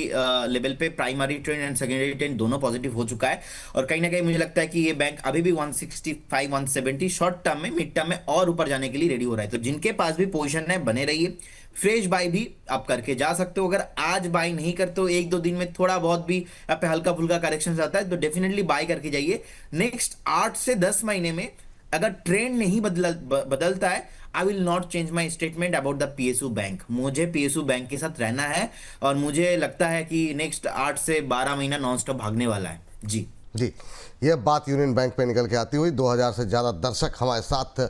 लेवल पे primary trend and secondary trend दोनों पॉजिटिव हो चुका है। और कहीं ना कहीं मुझे लगता है कि ये बैंक अभी भी 165 170 शॉर्ट टर्म में, मिड टर्म में और ऊपर जाने के लिए रेडी हो रहा है। तो जिनके पास भी पोजीशन है बने रहिए। फ्रेश बाई भी आप करके जा सकते हो। अगर आज बाई नहीं करते हो, 1-2 दिन में थोड़ा बहुत भी आप पे हल्का फुल्का करेक्शन आता है, तो डेफिनेटली बाई करके जाइए। नेक्स्ट 8 से 10 महीने में अगर ट्रेंड नहीं बदलता है, I will not change my statement about the PSU bank. मुझे पीएसयू बैंक के साथ रहना है, और मुझे लगता है कि नेक्स्ट 8 से 12 महीना नॉन स्टॉप भागने वाला है जी। जी, ये बात यूनियन बैंक पे निकल के आती हुई। 2000 से ज़्यादा दर्शक हमारे साथ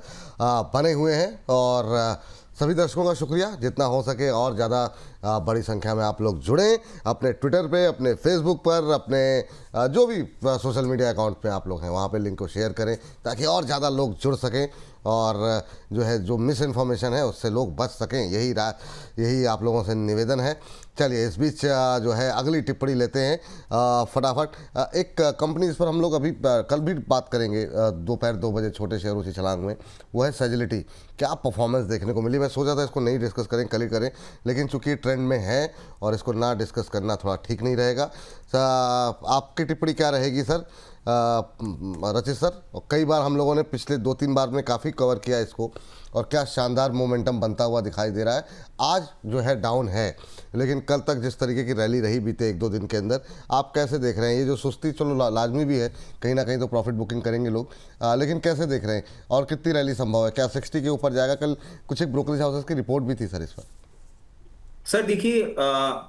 बने हुए हैं, और सभी दर्शकों का शुक्रिया। जितना हो सके और ज़्यादा बड़ी संख्या में आप लोग जुड़ें, अपने ट्विटर पे, अपने फेसबुक पर, अपने जो भी सोशल मीडिया अकाउंट पे आप लोग हैं वहाँ पे लिंक को शेयर करें, ताकि और ज़्यादा लोग जुड़ सकें, और जो है जो मिस इन्फॉर्मेशन है उससे लोग बच सकें। यही आप लोगों से निवेदन है। चलिए, इस बीच जो है अगली टिप्पणी लेते हैं फटाफट। एक कंपनी जिस पर हम लोग अभी कल भी बात करेंगे दोपहर 2 बजे छोटे शहरों की छलांग में, वो है सेजिलिटी। क्या परफॉर्मेंस देखने को मिली? मैं सोचा था इसको नहीं डिस्कस करें, कल ही करें, लेकिन चूंकि ट्रेंड में है और इसको ना डिस्कस करना थोड़ा ठीक नहीं रहेगा। आपकी टिप्पणी क्या रहेगी सर, रचित सर? और कई बार हम लोगों ने पिछले 2-3 बार में काफ़ी कवर किया इसको, और क्या शानदार मोमेंटम बनता हुआ दिखाई दे रहा है। आज जो है डाउन है, लेकिन कल तक जिस तरीके की रैली रही बीते 1-2 दिन के अंदर, आप कैसे देख रहे हैं? ये जो सुस्ती चलो लाजमी भी है, कहीं ना कहीं तो प्रॉफिट बुकिंग करेंगे लोग, लेकिन कैसे देख रहे हैं और कितनी रैली संभव है? क्या 60 के ऊपर जाएगा? कल कुछ एक ब्रोकरेज हाउसेस की रिपोर्ट भी थी सर इस पर। सर देखिए,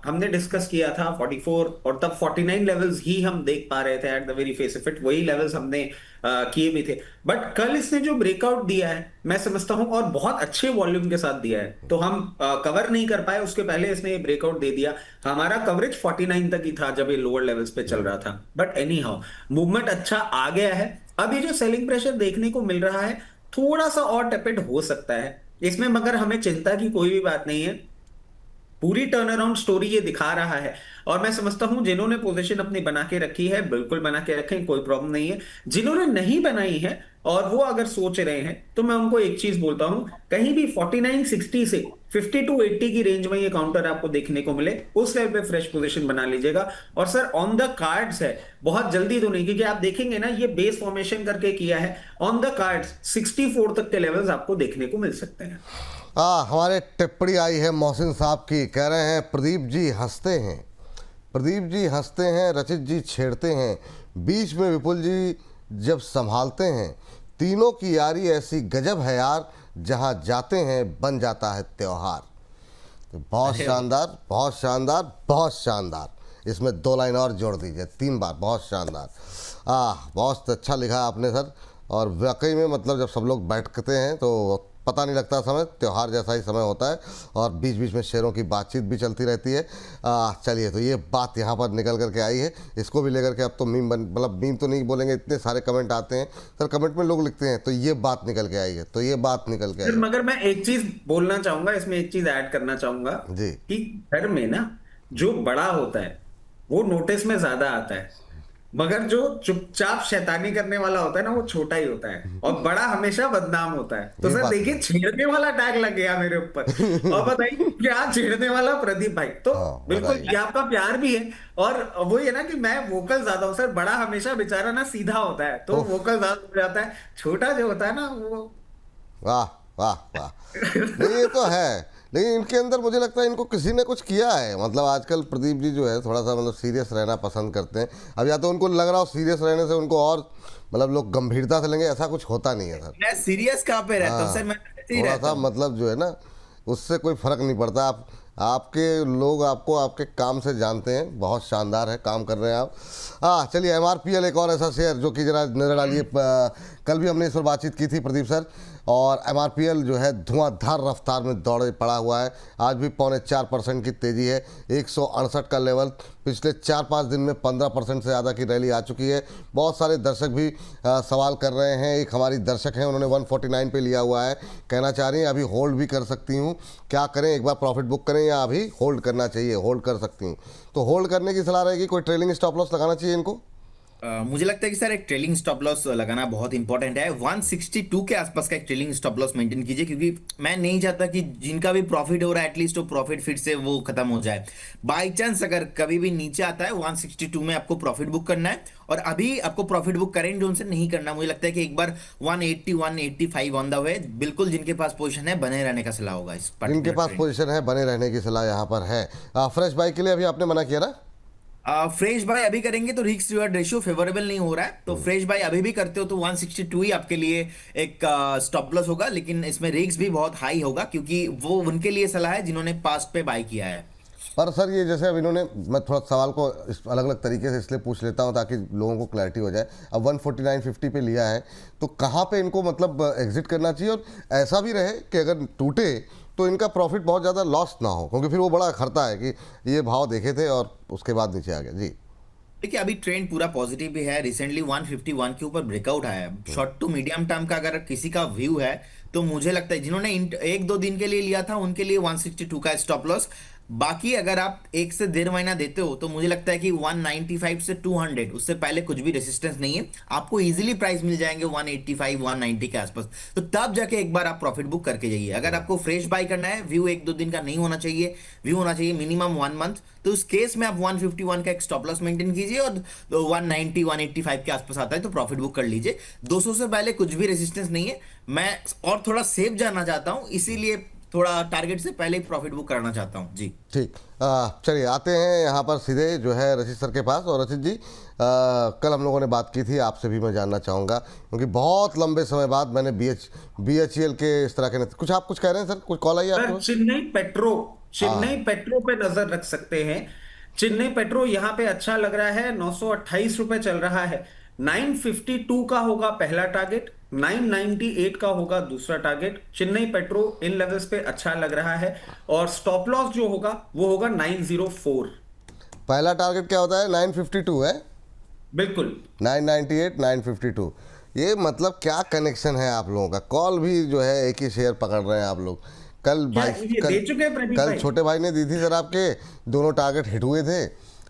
हमने डिस्कस किया था 44 और तब 49 लेवल्स ही हम देख पा रहे थे at the very face of it, वही लेवल्स हमने किए भी थे। बट कल इसने जो ब्रेकआउट दिया है मैं समझता हूं, और बहुत अच्छे वॉल्यूम के साथ दिया है, तो हम कवर नहीं कर पाए, उसके पहले इसने ये ब्रेकआउट दे दिया। हमारा कवरेज 49 तक ही था जब ये लोअर लेवल्स पे चल रहा था। बट एनी हाउ मूवमेंट अच्छा आ गया है। अब ये जो सेलिंग प्रेशर देखने को मिल रहा है थोड़ा सा और टेपेड हो सकता है इसमें, मगर हमें चिंता की कोई भी बात नहीं है। पूरी टर्न अराउंड स्टोरी ये दिखा रहा है, और मैं समझता हूं जिन्होंने पोजीशन अपनी बना के रखी है बिल्कुल बना के रखें, कोई प्रॉब्लम नहीं है। जिन्होंने नहीं बनाई है और वो अगर सोच रहे हैं, तो मैं उनको एक चीज बोलता हूं, कहीं भी 4960 से 5280 की रेंज में ये काउंटर आपको देखने को मिले, उस लेवल पे फ्रेश पोजीशन बना लीजिएगा। और सर ऑन द कार्ड्स है, बहुत जल्दी तो नहीं, क्योंकि आप देखेंगे ना ये बेस फॉर्मेशन करके किया है। ऑन द कार्ड्स 64 तक के लेवल्स आपको देखने को मिल सकते हैं। हमारे टिप्पणी आई है मोहसिन साहब की, कह रहे हैं प्रदीप जी हंसते हैं, प्रदीप जी हंसते हैं, रचित जी छेड़ते हैं, बीच में विपुल जी जब संभालते हैं, तीनों की यारी ऐसी गजब है यार, जहां जाते हैं बन जाता है त्योहार। तो बहुत शानदार, बहुत शानदार, बहुत शानदार। इसमें 2 लाइन और जोड़ दीजिए, 3 बार, बहुत शानदार। बहुत अच्छा लिखा आपने सर। और वाकई में मतलब जब सब लोग बैठते हैं तो पता नहीं लगता समय, त्यौहार जैसा ही समय होता है और बीच बीच में शेयरों की बातचीत भी चलती रहती है। चलिए, तो ये बात यहाँ पर निकल करके आई है, इसको भी लेकर के अब तो मीम मतलब मीम तो नहीं बोलेंगे, इतने सारे कमेंट आते हैं सर, कमेंट में लोग लिखते हैं, तो ये बात निकल के आई है, तो ये बात निकल के आई है। मगर मैं एक चीज बोलना चाहूंगा, इसमें एक चीज ऐड करना चाहूंगा जी। कि घर में ना जो बड़ा होता है वो नोटिस में ज्यादा आता है, मगर जो चुपचाप शैतानी करने वाला होता है ना वो छोटा ही होता है, और बड़ा हमेशा बदनाम होता है। तो ये सर बात देखिए, छेड़ने वाला टैग लग गया मेरे ऊपर। और बताइए क्या छेड़ने वाला, प्रदीप भाई। तो हाँ, बिल्कुल बताइए। ये आपका प्यार भी है, और वो ये ना कि मैं वोकल ज्यादा हूँ सर। बड़ा हमेशा बेचारा ना सीधा होता है, तो वोकल ज्यादा हो जाता है। छोटा जो होता है ना वो वाह वाह वाह। नहीं, ये तो है, लेकिन इनके अंदर मुझे लगता है इनको किसी ने कुछ किया है। मतलब आजकल प्रदीप जी जो है थोड़ा सा मतलब सीरियस रहना पसंद करते हैं। अब या तो उनको लग रहा हो सीरियस रहने से उनको और मतलब लोग गंभीरता से लेंगे, ऐसा कुछ होता नहीं है सर। मैं सीरियस कहाँ पे रहता हूँ सर, मैं ऐसे ही थोड़ा रहता सा हूँ। मतलब जो है ना, उससे कोई फर्क नहीं पड़ता। आपके लोग आपको आपके काम से जानते हैं, बहुत शानदार है काम कर रहे हैं आप। चलिए, MRPL एक और ऐसा शेयर जो कि जरा नज़र डालिए। कल भी हमने इस पर बातचीत की थी प्रदीप सर, और MRPL जो है धुआंधार रफ्तार में दौड़े पड़ा हुआ है। आज भी 4.25% की तेज़ी है, 168 का लेवल। पिछले 4-5 दिन में 15% से ज़्यादा की रैली आ चुकी है। बहुत सारे दर्शक भी सवाल कर रहे हैं। एक हमारी दर्शक हैं, उन्होंने 149 पे लिया हुआ है, कहना चाह रही हैं अभी होल्ड भी कर सकती हूँ, क्या करें, एक बार प्रॉफिट बुक करें या अभी होल्ड करना चाहिए? होल्ड कर सकती हूँ, तो होल्ड करने की सलाह रहेगी। कोई ट्रेलिंग स्टॉप लॉस लगाना चाहिए इनको? मुझे लगता है कि सर एक ट्रेलिंग स्टॉप लॉस लगाना बहुत इंपॉर्टेंट है। 162 के आसपास का एक ट्रेलिंग स्टॉप लॉस मेंटेन कीजिए, क्योंकि मैं नहीं चाहता कि जिनका भी प्रॉफिट हो रहा है एटलीस्ट वो प्रॉफिट फिर से वो खत्म हो जाए। बाई चांस अगर कभी भी नीचे आता है 162 में आपको प्रॉफिट बुक करना है, और अभी आपको प्रॉफिट बुक करेंट जोन से नहीं करना। मुझे लगता है कि एक बार 180 185 ऑन द वे, बिल्कुल जिनके पास पोजीशन है बने रहने का सलाह होगा। इस जिनके पास पोजीशन है बने रहने की सलाह यहाँ पर है। फ्रेश बाई के लिए अभी आपने मना किया ना? फ्रेश बाय अभी करेंगे तो रिस्क रिवार्ड रेशियो फेवरेबल नहीं हो रहा है, तो फ्रेश बाय अभी भी करते हो तो 162 ही आपके लिए एक स्टॉप लॉस होगा। लेकिन इसमें रिस्क भी बहुत हाई होगा, क्योंकि वो उनके लिए सलाह है जिन्होंने पास्ट पे बाय किया है। पर सर ये जैसे अब इन्होंने, मैं थोड़ा सवाल को अलग अलग तरीके से इसलिए पूछ लेता हूँ ताकि लोगों को क्लैरिटी हो जाए। अब 149.50 पे लिया है, तो कहाँ पे इनको मतलब एग्जिट करना चाहिए? और ऐसा भी रहे कि अगर टूटे तो इनका प्रॉफिट बहुत ज़्यादा लॉस ना हो, क्योंकि फिर वो बड़ा खरता है कि ये भाव देखे थे और उसके बाद नीचे आ गया। जी देखिए, अभी ट्रेंड पूरा पॉजिटिव भी है। रिसेंटली 151 के ऊपर ब्रेकआउट आया है। शॉर्ट टू मीडियम टर्म का अगर किसी का व्यू है तो मुझे लगता है जिन्होंने 1-2 दिन के लिए लिया था उनके लिए 162 का स्टॉप लॉस। बाकी अगर आप 1 से 1.5 महीना देते हो तो मुझे लगता है कि 195 से 200, उससे पहले कुछ भी रेसिस्टेंस नहीं है। आपको इजीली प्राइस मिल जाएंगे 185 190 के आसपास, तो तब जाके एक बार आप प्रॉफिट बुक करके जाइए। अगर आपको फ्रेश बाय करना है, व्यू 1-2 दिन का नहीं होना चाहिए, व्यू होना चाहिए मिनिमम 1 मंथ, तो उस केस में आप 151 का एक स्टॉप लॉस मेंटेन कीजिए, और 190 185 के आसपास आता है तो प्रॉफिट बुक कर लीजिए। 200 से पहले कुछ भी रेसिस्टेंस नहीं है। मैं और थोड़ा सेफ जाना चाहता हूं, इसीलिए थोड़ा टारगेट से पहले ही प्रॉफिट बुक कराना चाहता हूं। जी ठीक। चलिए आते हैं यहाँ पर सीधे जो है रचित सर के पास। और रचित जी, कल हम लोगों ने बात की थी, आपसे भी मैं जानना चाहूँगा, क्योंकि बहुत लंबे समय बाद मैंने BHEL के इस तरह के कुछ आप कुछ कह रहे हैं सर? कुछ कॉल आई आपको? चेन्नई पेट्रो पे नजर रख सकते हैं। चेन्नई पेट्रो यहाँ पे अच्छा लग रहा है, 928 रुपए चल रहा है। 952 का होगा पहला टारगेट, 998 का होगा दूसरा टारगेट। चेन्नई पेट्रो इन लेवल्स पे अच्छा लग रहा है, और स्टॉप लॉस जो होगा वो होगा 904। पहला टारगेट क्या होता है? 952 है? बिल्कुल। 998 952, ये मतलब क्या कनेक्शन है आप लोगों का? कॉल भी जो है एक ही शेयर पकड़ रहे हैं आप लोग। कल भाई दे चुके हैं प्रदीप कल भाई। छोटे भाई ने दी थी सर, आपके दोनों टारगेट हिट हुए थे।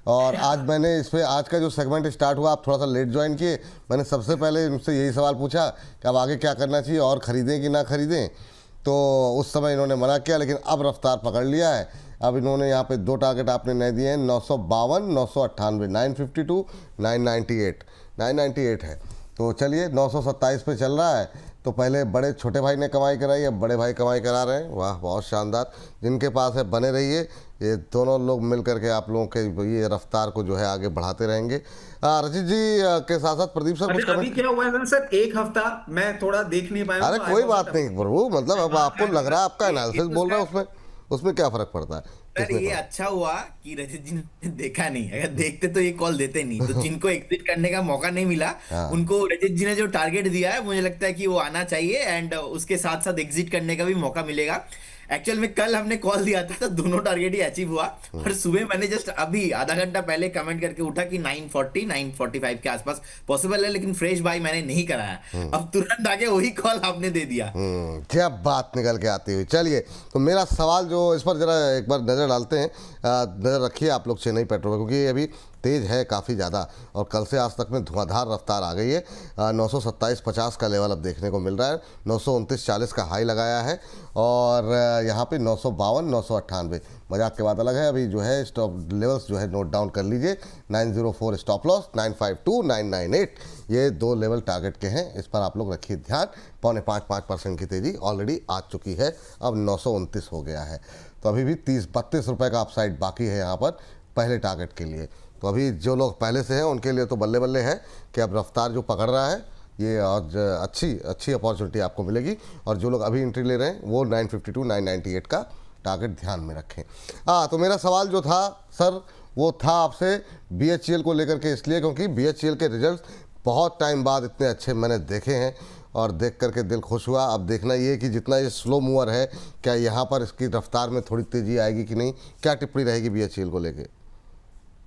और आज मैंने इस पे, आज का जो सेगमेंट स्टार्ट हुआ, आप थोड़ा सा लेट ज्वाइन किए, मैंने सबसे पहले उनसे यही सवाल पूछा कि अब आगे क्या करना चाहिए, और ख़रीदें कि ना ख़रीदें। तो उस समय इन्होंने मना किया, लेकिन अब रफ्तार पकड़ लिया है। अब इन्होंने यहाँ पे 2 टारगेट आपने नए दिए हैं, 952 998, 952 998 है। तो चलिए 927 पे चल रहा है। तो पहले बड़े छोटे भाई ने कमाई कराई, अब बड़े भाई कमाई करा रहे हैं। वाह, बहुत शानदार। जिनके पास है बने रहिए, ये दोनों लोग मिल करके आप लोगों के ये रफ्तार को जो है आगे बढ़ाते रहेंगे। रचित जी के साथ साथ प्रदीप सर कुछ अभी क्या हुआ है सर, एक हफ्ता मैं थोड़ा देख नहीं पाया। अरे कोई बात नहीं प्रभु, मतलब अब आपको लग रहा है आपका एनालिसिस बोल रहा है, उसमें क्या फ़र्क पड़ता है? सर किसने ये कहा? अच्छा हुआ कि रजत जी ने देखा नहीं, अगर देखते तो ये कॉल देते नहीं। तो जिनको एग्जिट करने का मौका नहीं मिला, हाँ। उनको रजत जी ने जो टारगेट दिया है, मुझे लगता है कि वो आना चाहिए, एंड उसके साथ साथ एग्जिट करने का भी मौका मिलेगा। एक्चुअल में कल हमने कॉल दिया था तो दोनों टारगेट ही अचीव हुआ। और सुबह मैंने जस्ट अभी आधा घंटा पहले कमेंट करके उठा कि 940 945 के आसपास पॉसिबल है, लेकिन फ्रेश बाय मैंने नहीं कराया। अब तुरंत आके वही कॉल आपने दे दिया। क्या बात निकल के आती हुई। चलिए, तो मेरा सवाल जो इस पर ज़रा एक बार नज़र डालते हैं, नज़र रखिए आप लोग चेन्नई पेट्रोल पर, क्योंकि ये अभी तेज़ है काफ़ी ज़्यादा और कल से आज तक में धुआंधार रफ्तार आ गई है। 927.50 का लेवल अब देखने को मिल रहा है, 929.40 का हाई लगाया है और यहाँ पे 952 998। मजाक के बाद अलग है, अभी जो है स्टॉप लेवल्स जो है नोट डाउन कर लीजिए। 904 स्टॉप लॉस, 952 998, ये 2 लेवल टारगेट के हैं, इस पर आप लोग रखिए ध्यान। 0.5% की तेज़ी ऑलरेडी आ चुकी है, अब 929 हो गया है, तो अभी भी 30-32 रुपये का अपसाइड बाकी है यहाँ पर पहले टारगेट के लिए। तो अभी जो लोग पहले से हैं उनके लिए तो बल्ले बल्ले है कि अब रफ्तार जो पकड़ रहा है ये आज अच्छी अपॉर्चुनिटी आपको मिलेगी। और जो लोग अभी एंट्री ले रहे हैं वो 952 998 का टारगेट ध्यान में रखें। तो मेरा सवाल जो था सर, वो था आपसे BHEL को लेकर के, इसलिए क्योंकि BHEL के रिजल्ट बहुत टाइम बाद इतने अच्छे मैंने देखे हैं और देख करके दिल खुश हुआ। अब देखना ये कि जितना ये स्लो मूवर है, क्या यहाँ पर इसकी रफ्तार में थोड़ी तेज़ी आएगी कि नहीं, क्या टिप्पणी रहेगी BHEL को लेके?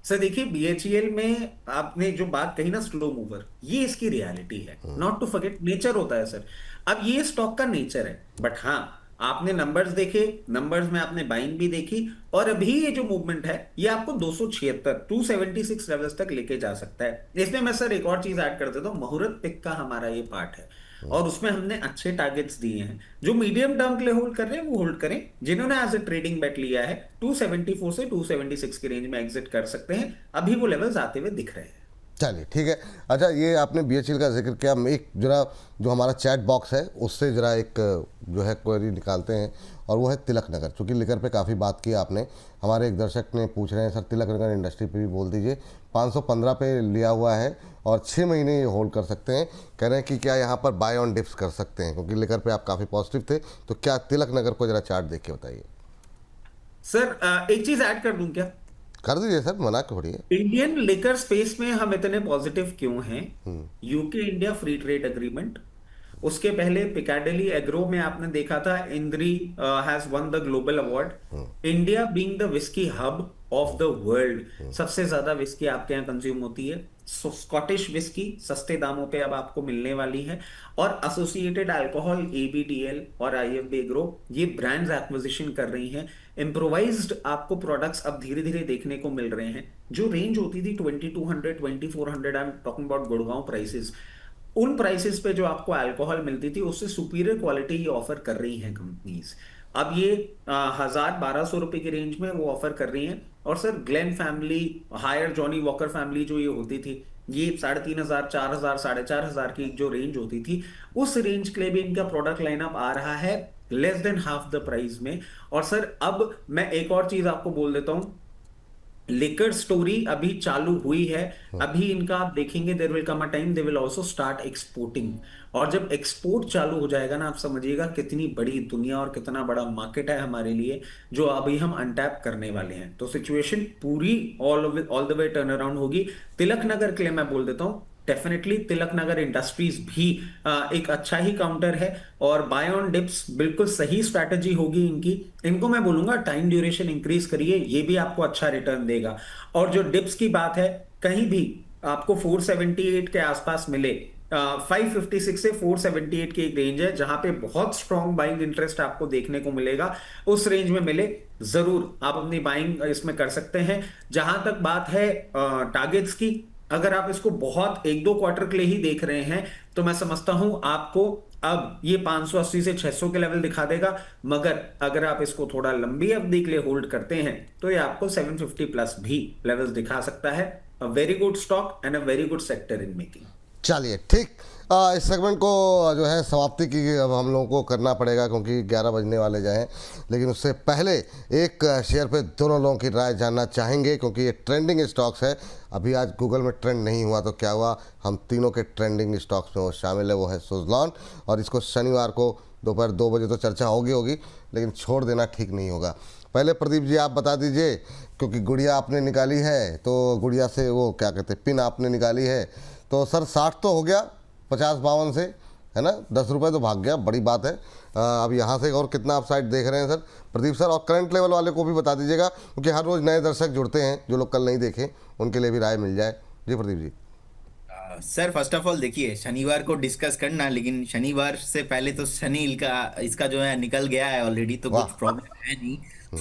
सर देखिए, BHEL में आपने जो बात कही ना, स्लो मूवर, ये इसकी रियलिटी है, नॉट टू फॉरगेट, नेचर होता है सर। अब ये स्टॉक का नेचर है, बट हाँ, आपने नंबर्स देखे, नंबर्स में आपने बाइंग भी देखी, और अभी ये जो मूवमेंट है ये आपको 276 276 लेवल्स तक लेके जा सकता है। इसमें मैं सर एक और चीज ऐड कर देता हूँ, मुहूर्त पिक का हमारा ये पार्ट है और उसमें हमने अच्छे टारगेट्स दिए हैं। जो मीडियम टर्म के लिए होल्ड कर रहे हैं वो होल्ड करें, जिन्होंने एज ए ट्रेडिंग बेट लिया है 274 से 276 की रेंज में एग्जिट कर सकते हैं, अभी वो लेवल्स आते हुए दिख रहे हैं। चलिए ठीक है। अच्छा, ये आपने BHEL का जिक्र किया, हम एक जरा जो हमारा चैट बॉक्स है उससे जरा एक जो है क्वेरी निकालते हैं, और वो है तिलक नगर। चूँकि लिकर पे काफ़ी बात की आपने, हमारे एक दर्शक ने पूछ रहे हैं सर तिलक नगर इंडस्ट्री पे भी बोल दीजिए। 515 पे लिया हुआ है और 6 महीने ये होल्ड कर सकते हैं। कह रहे हैं कि क्या यहाँ पर बाय ऑन डिप्स कर सकते हैं, क्योंकि लिकर पे आप काफ़ी पॉजिटिव थे, तो क्या तिलक नगर को जरा चार्ट देख के बताइए। सर एक चीज ऐड कर दूं क्या? कर दीजिए सर, मना थोड़ी है। इंडियन लिकर स्पेस में हम इतने पॉजिटिव क्यों हैं? UK India free trade agreement, उसके पहले पिकाडेली एग्रो में आपने देखा था इंद्री has one the global award. India being the whisky hub of the world, सबसे ज्यादा विस्की आपके यहाँ कंज्यूम होती है। स्कॉटिश विस्की सस्ते दामों पे अब आपको मिलने वाली है, और एसोसिएटेड अल्कोहल, ABDL और IFB एग्रो ये ब्रांड्स एक्विजिशन कर रही हैं। इम्प्रोवाइज्ड आपको प्रोडक्ट्स अब धीरे धीरे देखने को मिल रहे हैं। जो रेंज होती थी 2200 2400, I am talking about Gurgaon prices, उन प्राइसेस पे जो आपको अल्कोहल मिलती थी उससे सुपीरियर क्वालिटी ये ऑफर कर रही हैं कंपनीज। अब ये 1000-1200 रुपए की रेंज में वो ऑफर कर रही हैं। और sir Glen family, higher Johnny Walker family जो ये होती थी, ये 3500 4000 4500 की जो रेंज होती थी, उस रेंज के लिए भी इनका प्रोडक्ट लाइनअप आ रहा है less than half the price में। और सर अब मैं एक और चीज आपको बोल देता हूं, लिकर स्टोरी अभी चालू हुई है। अभी इनका आप देखेंगे, there will come a time they will also start exporting, और जब एक्सपोर्ट चालू हो जाएगा ना, आप समझिएगा कितनी बड़ी दुनिया और कितना बड़ा मार्केट है हमारे लिए, जो अभी हम अनटैप करने वाले हैं। तो सिचुएशन पूरी all the way turn around होगी। तिलक नगर के लिए मैं बोल देता हूं, डेफिनेटली तिलक नगर इंडस्ट्रीज भी एक अच्छा ही काउंटर है, और बाय ऑन डिप्स बिल्कुल सही स्ट्रैटेजी होगी इनकी। इनको मैं बोलूंगा टाइम ड्यूरेशन इंक्रीज करिए, ये भी आपको अच्छा रिटर्न देगा। और जो डिप्स की बात है, कहीं भी आपको 478 के आसपास मिले, 556 से 478 की एक रेंज है जहां पे बहुत स्ट्रॉन्ग बाइंग इंटरेस्ट आपको देखने को मिलेगा। उस रेंज में मिले जरूर आप अपनी बाइंग इसमें कर सकते हैं। जहां तक बात है टारगेट्स की, अगर आप इसको बहुत 1-2 क्वार्टर के लिए ही देख रहे हैं, तो मैं समझता हूं आपको अब ये 580 से 600 के लेवल दिखा देगा। मगर अगर आप इसको थोड़ा लंबी अवधि के लिए होल्ड करते हैं तो ये आपको 750 प्लस भी लेवल्स दिखा सकता है। A very good stock and a very good sector in making. चलिए ठीक, इस सेगमेंट को जो है समाप्ति की अब हम लोगों को करना पड़ेगा, क्योंकि 11 बजने वाले जाएं। लेकिन उससे पहले एक शेयर पे दोनों लोगों की राय जानना चाहेंगे, क्योंकि ये ट्रेंडिंग स्टॉक्स है। अभी आज गूगल में ट्रेंड नहीं हुआ तो क्या हुआ, हम तीनों के ट्रेंडिंग स्टॉक्स में वो शामिल है, वो है सुज़लॉन। और इसको शनिवार को दोपहर 2 बजे तो चर्चा होगी, लेकिन छोड़ देना ठीक नहीं होगा। पहले प्रदीप जी आप बता दीजिए, क्योंकि गुड़िया आपने निकाली है तो गुड़िया से वो क्या कहते हैं पिन आपने निकाली है, तो सर 60 तो हो गया 50-52 से, है ना, 10 रुपये तो भाग गया, बड़ी बात है। अब यहाँ से और कितना आप साइड देख रहे हैं सर प्रदीप सर, और करंट लेवल वाले को भी बता दीजिएगा, क्योंकि हर रोज़ नए दर्शक जुड़ते हैं जो लोग कल नहीं देखे, उनके लिए भी राय मिल जाए। जी Pradeep ji. Sir first of all देखिए, शनिवार को डिस्कस करना, लेकिन शनिवार से पहले तो शनि का इसका जो है निकल गया है ऑलरेडी, तो वाह। कुछ प्रॉब्लम है नहीं।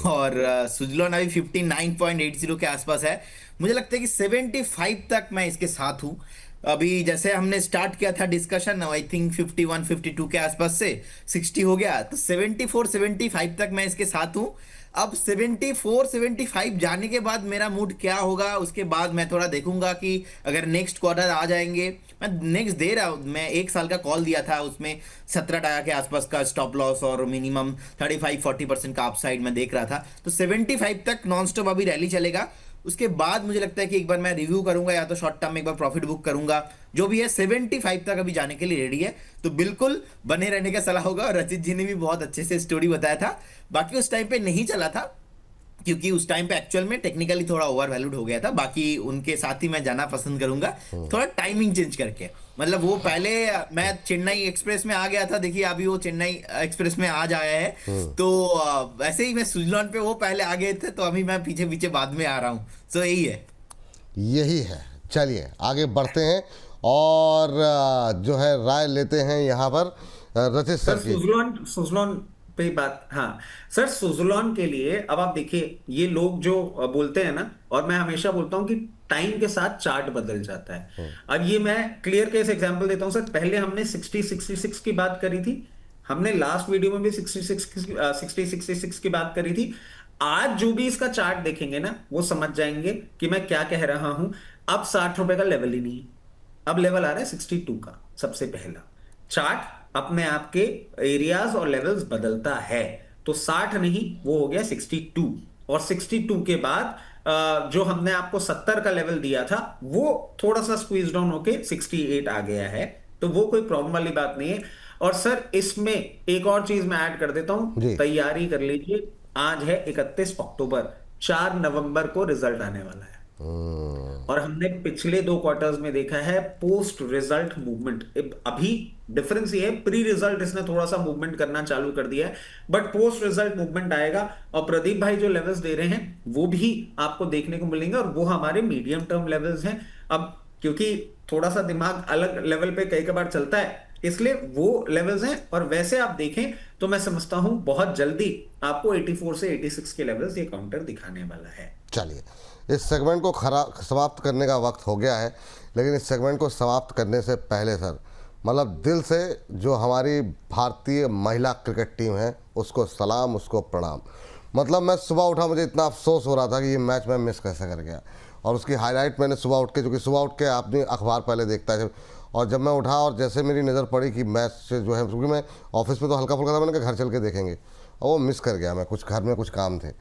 और सुजलोन अभी 59.80 के आसपास है। मुझे लगता है कि 75 तक मैं इसके साथ हूँ। अभी जैसे हमने स्टार्ट किया था डिस्कशन, आई थिंक 51-52 के आसपास से 60 हो गया, तो 74-75 तक मैं इसके साथ हूँ। अब 74-75 जाने के बाद मेरा मूड क्या होगा, उसके बाद मैं थोड़ा देखूंगा कि अगर नेक्स्ट क्वार्टर आ जाएंगे, मैं नेक्स्ट दे रहा हूँ, मैं 1 साल का कॉल दिया था, उसमें 17 के आसपास का स्टॉप लॉस और मिनिमम 35-40% का अपसाइड मैं देख रहा था। तो 75 तक नॉन स्टॉप अभी रैली चलेगा। उसके बाद मुझे लगता है कि एक बार मैं रिव्यू करूंगा, या तो शॉर्ट टर्म में एक बार प्रॉफिट बुक करूंगा। जो भी है 75 तक अभी जाने के लिए रेडी है, तो बिल्कुल बने रहने का सलाह होगा। और रचित जी ने भी बहुत अच्छे से स्टोरी बताया था। बाकी उस टाइम पे नहीं चला था, क्योंकि उस टाइम पे एक्चुअल में टेक्निकली थोड़ा ओवर वैल्यूड हो गया था। बाकी उनके साथ ही मैं जाना पसंद करूंगा, थोड़ा टाइमिंग चेंज करके। मतलब वो पहले मैं चेन्नई एक्सप्रेस में आ गया था, देखिए अभी वो चेन्नई एक्सप्रेस में आज आया है। तो वैसे ही मैं सुजलॉन पे वो पहले आ गए थे, तो अभी मैं पीछे पीछे बाद में आ रहा हूँ। तो यही है, यही है। चलिए आगे बढ़ते हैं और जो है राय लेते हैं यहाँ पर रचित सर सर की। सुजलॉन सुजलॉन पे बात, हाँ सर, सुजलॉन के लिए अब आप देखिए, ये लोग जो बोलते हैं ना, और मैं हमेशा बोलता हूं कि टाइम के साथ चार्ट बदल जाता है। अब ये मैं क्लियर केस एग्जांपल देता हूं सर। पहले हमने 60-66 की बात करी थी, हमने लास्ट वीडियो में भी 60-66 की बात करी थी। आज जो भी इसका चार्ट देखेंगे ना, वो समझ जाएंगे कि मैं क्या कह रहा हूं। अब 60 रुपए का लेवल ही नहीं है, अब लेवल आ रहा है 62 का। सबसे पहला चार्ट अपने आप के एरियाज और लेवल्स बदलता है, तो 60 नहीं, वो हो गया 62। और 62 के बाद जो हमने आपको 70 का लेवल दिया था, वो थोड़ा सा स्क्वीज डाउन होके 68 आ गया है, तो वो कोई प्रॉब्लम वाली बात नहीं है। और सर इसमें एक और चीज मैं ऐड कर देता हूं, जी। तैयारी कर लीजिए। आज है 31 अक्टूबर, 4 नवंबर को रिजल्ट आने वाला है। और हमने पिछले 2 क्वार्टर्स में देखा है पोस्ट रिजल्ट मूवमेंट। अभी डिफरेंस ये है, प्री रिजल्ट इसने थोड़ा सा मूवमेंट करना चालू कर दिया है, बट पोस्ट रिजल्ट मूवमेंट आएगा। और प्रदीप भाई जो लेवल्स दे रहे हैं वो भी आपको देखने को मिलेंगे, और वो हमारे मीडियम टर्म लेवल्स हैं। अब क्योंकि थोड़ा सा दिमाग अलग लेवल पे कई बार चलता है, इसलिए वो लेवल्स हैं। और वैसे आप देखें तो मैं समझता हूं बहुत जल्दी आपको 84 से 86 के लेवल्स ये काउंटर दिखाने वाला है। चलिए इस सेगमेंट को समाप्त करने का वक्त हो गया है, लेकिन इस सेगमेंट को समाप्त करने से पहले सर, मतलब दिल से जो हमारी भारतीय महिला क्रिकेट टीम है उसको सलाम, उसको प्रणाम। मतलब मैं सुबह उठा, मुझे इतना अफसोस हो रहा था कि ये मैच मैं मिस कैसे कर गया, और उसकी हाईलाइट मैंने सुबह उठ के, जो कि सुबह उठ के आपने अखबार पहले देखता है, और जब मैं उठा और जैसे मेरी नज़र पड़ी कि मैच से जो है, क्योंकि मैं ऑफिस में तो हल्का फुल्का था, मैंने कहा घर चल के देखेंगे, और वो मिस कर गया मैं, कुछ घर में कुछ काम थे।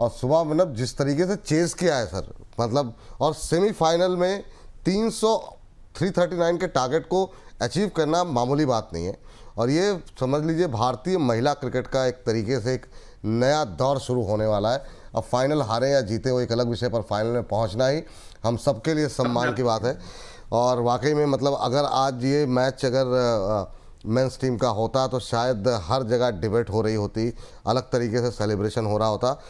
और सुबह मतलब जिस तरीके से चेज़ किया है सर, मतलब, और सेमीफाइनल में 339 के टारगेट को अचीव करना मामूली बात नहीं है। और ये समझ लीजिए भारतीय महिला क्रिकेट का एक तरीके से एक नया दौर शुरू होने वाला है। अब फाइनल हारे या जीते वो एक अलग विषय, पर फाइनल में पहुंचना ही हम सबके लिए सम्मान की बात है। और वाकई में मतलब अगर आज ये मैच अगर मेंस टीम का होता तो शायद हर जगह डिबेट हो रही होती, अलग तरीके से सेलिब्रेशन हो रहा होता,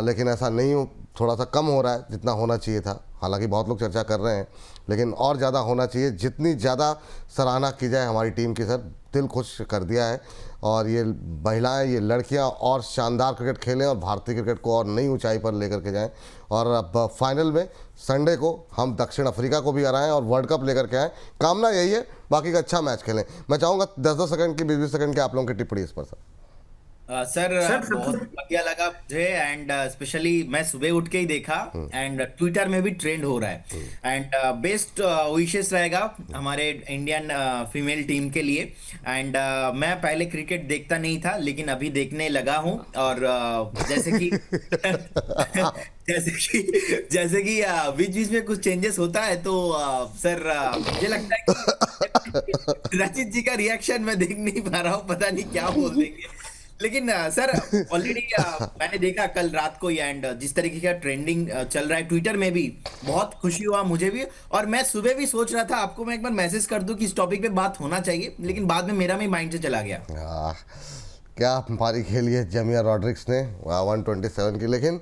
लेकिन ऐसा नहीं हो, थोड़ा सा कम हो रहा है जितना होना चाहिए था। हालांकि बहुत लोग चर्चा कर रहे हैं, लेकिन और ज़्यादा होना चाहिए। जितनी ज़्यादा सराहना की जाए हमारी टीम की सर, दिल खुश कर दिया है। और ये महिलाएं, ये लड़कियां और शानदार क्रिकेट खेलें और भारतीय क्रिकेट को और नई ऊंचाई पर लेकर के जाएं। और अब फाइनल में संडे को हम दक्षिण अफ्रीका को भी हराएं और वर्ल्ड कप लेकर के आएँ। कामना यही है, बाकी का अच्छा मैच खेलें। मैं चाहूँगा 10-10 सेकंड की, 20-20 सेकंड की आप लोगों की टिप्पणी इस पर सर। सर बहुत बढ़िया लगा मुझे, एंड स्पेशली मैं सुबह उठ के ही देखा, एंड ट्विटर में भी ट्रेंड हो रहा है। एंड बेस्ट विशेस रहेगा हमारे इंडियन फीमेल टीम के लिए। एंड मैं पहले क्रिकेट देखता नहीं था, लेकिन अभी देखने लगा हूं। और जैसे कि जैसे कि बीच बीच में कुछ चेंजेस होता है, तो सर मुझे लगता है कि रचित जी का रिएक्शन मैं देख नहीं पा रहा हूँ, पता नहीं क्या बोल देंगे। लेकिन सर ऑलरेडी मैंने देखा कल रात को एंड जिस तरीके का ट्रेंडिंग चल रहा है ट्विटर में भी, बहुत खुशी हुआ मुझे भी। और मैं सुबह भी सोच रहा था आपको मैं एक बार मैसेज कर दूं कि इस टॉपिक पे बात होना चाहिए, लेकिन बाद में मेरा भी माइंड से चला गया। क्या पारी खेली है जमिया रॉड्रिक्स ने 127 की, लेकिन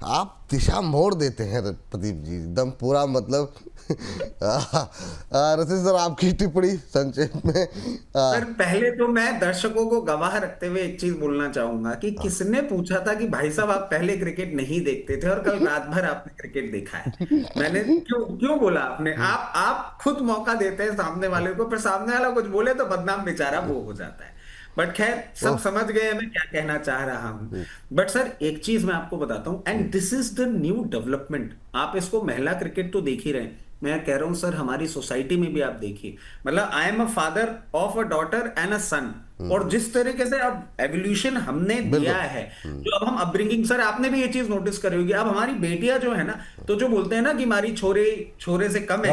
आप दिशा मोड़ देते हैं प्रदीप जी एकदम पूरा, मतलब रशीद सर आपकी टिप्पणी संक्षेप में। सर पहले तो मैं दर्शकों को गवाह रखते हुए एक चीज बोलना चाहूंगा कि किसने पूछा था कि भाई साहब आप पहले क्रिकेट नहीं देखते थे और कल रात भर आपने क्रिकेट देखा है। मैंने क्यों क्यों बोला आपने, आप खुद मौका देते हैं सामने वाले को, फिर सामने वाला कुछ बोले तो बदनाम बेचारा वो हो जाता है। बट खैर सब समझ गए मैं क्या कहना चाह रहा हूं। बट सर एक चीज मैं आपको बताता हूं, and this is the new development. आप इसको महिला क्रिकेट तो देख ही रहे हैं, मैं कह रहा हूं सर हमारी सोसाइटी में भी आप देखिए, मतलब I am a father of a daughter and a son, और जिस तरीके से अब एवोल्यूशन हमने दिया है, जो अब हम अपब्रिंगिंग, सर आपने भी ये चीज नोटिस करी होगी, अब हमारी बेटियां जो है ना, तो जो बोलते हैं ना कि हमारी छोरे से कम है,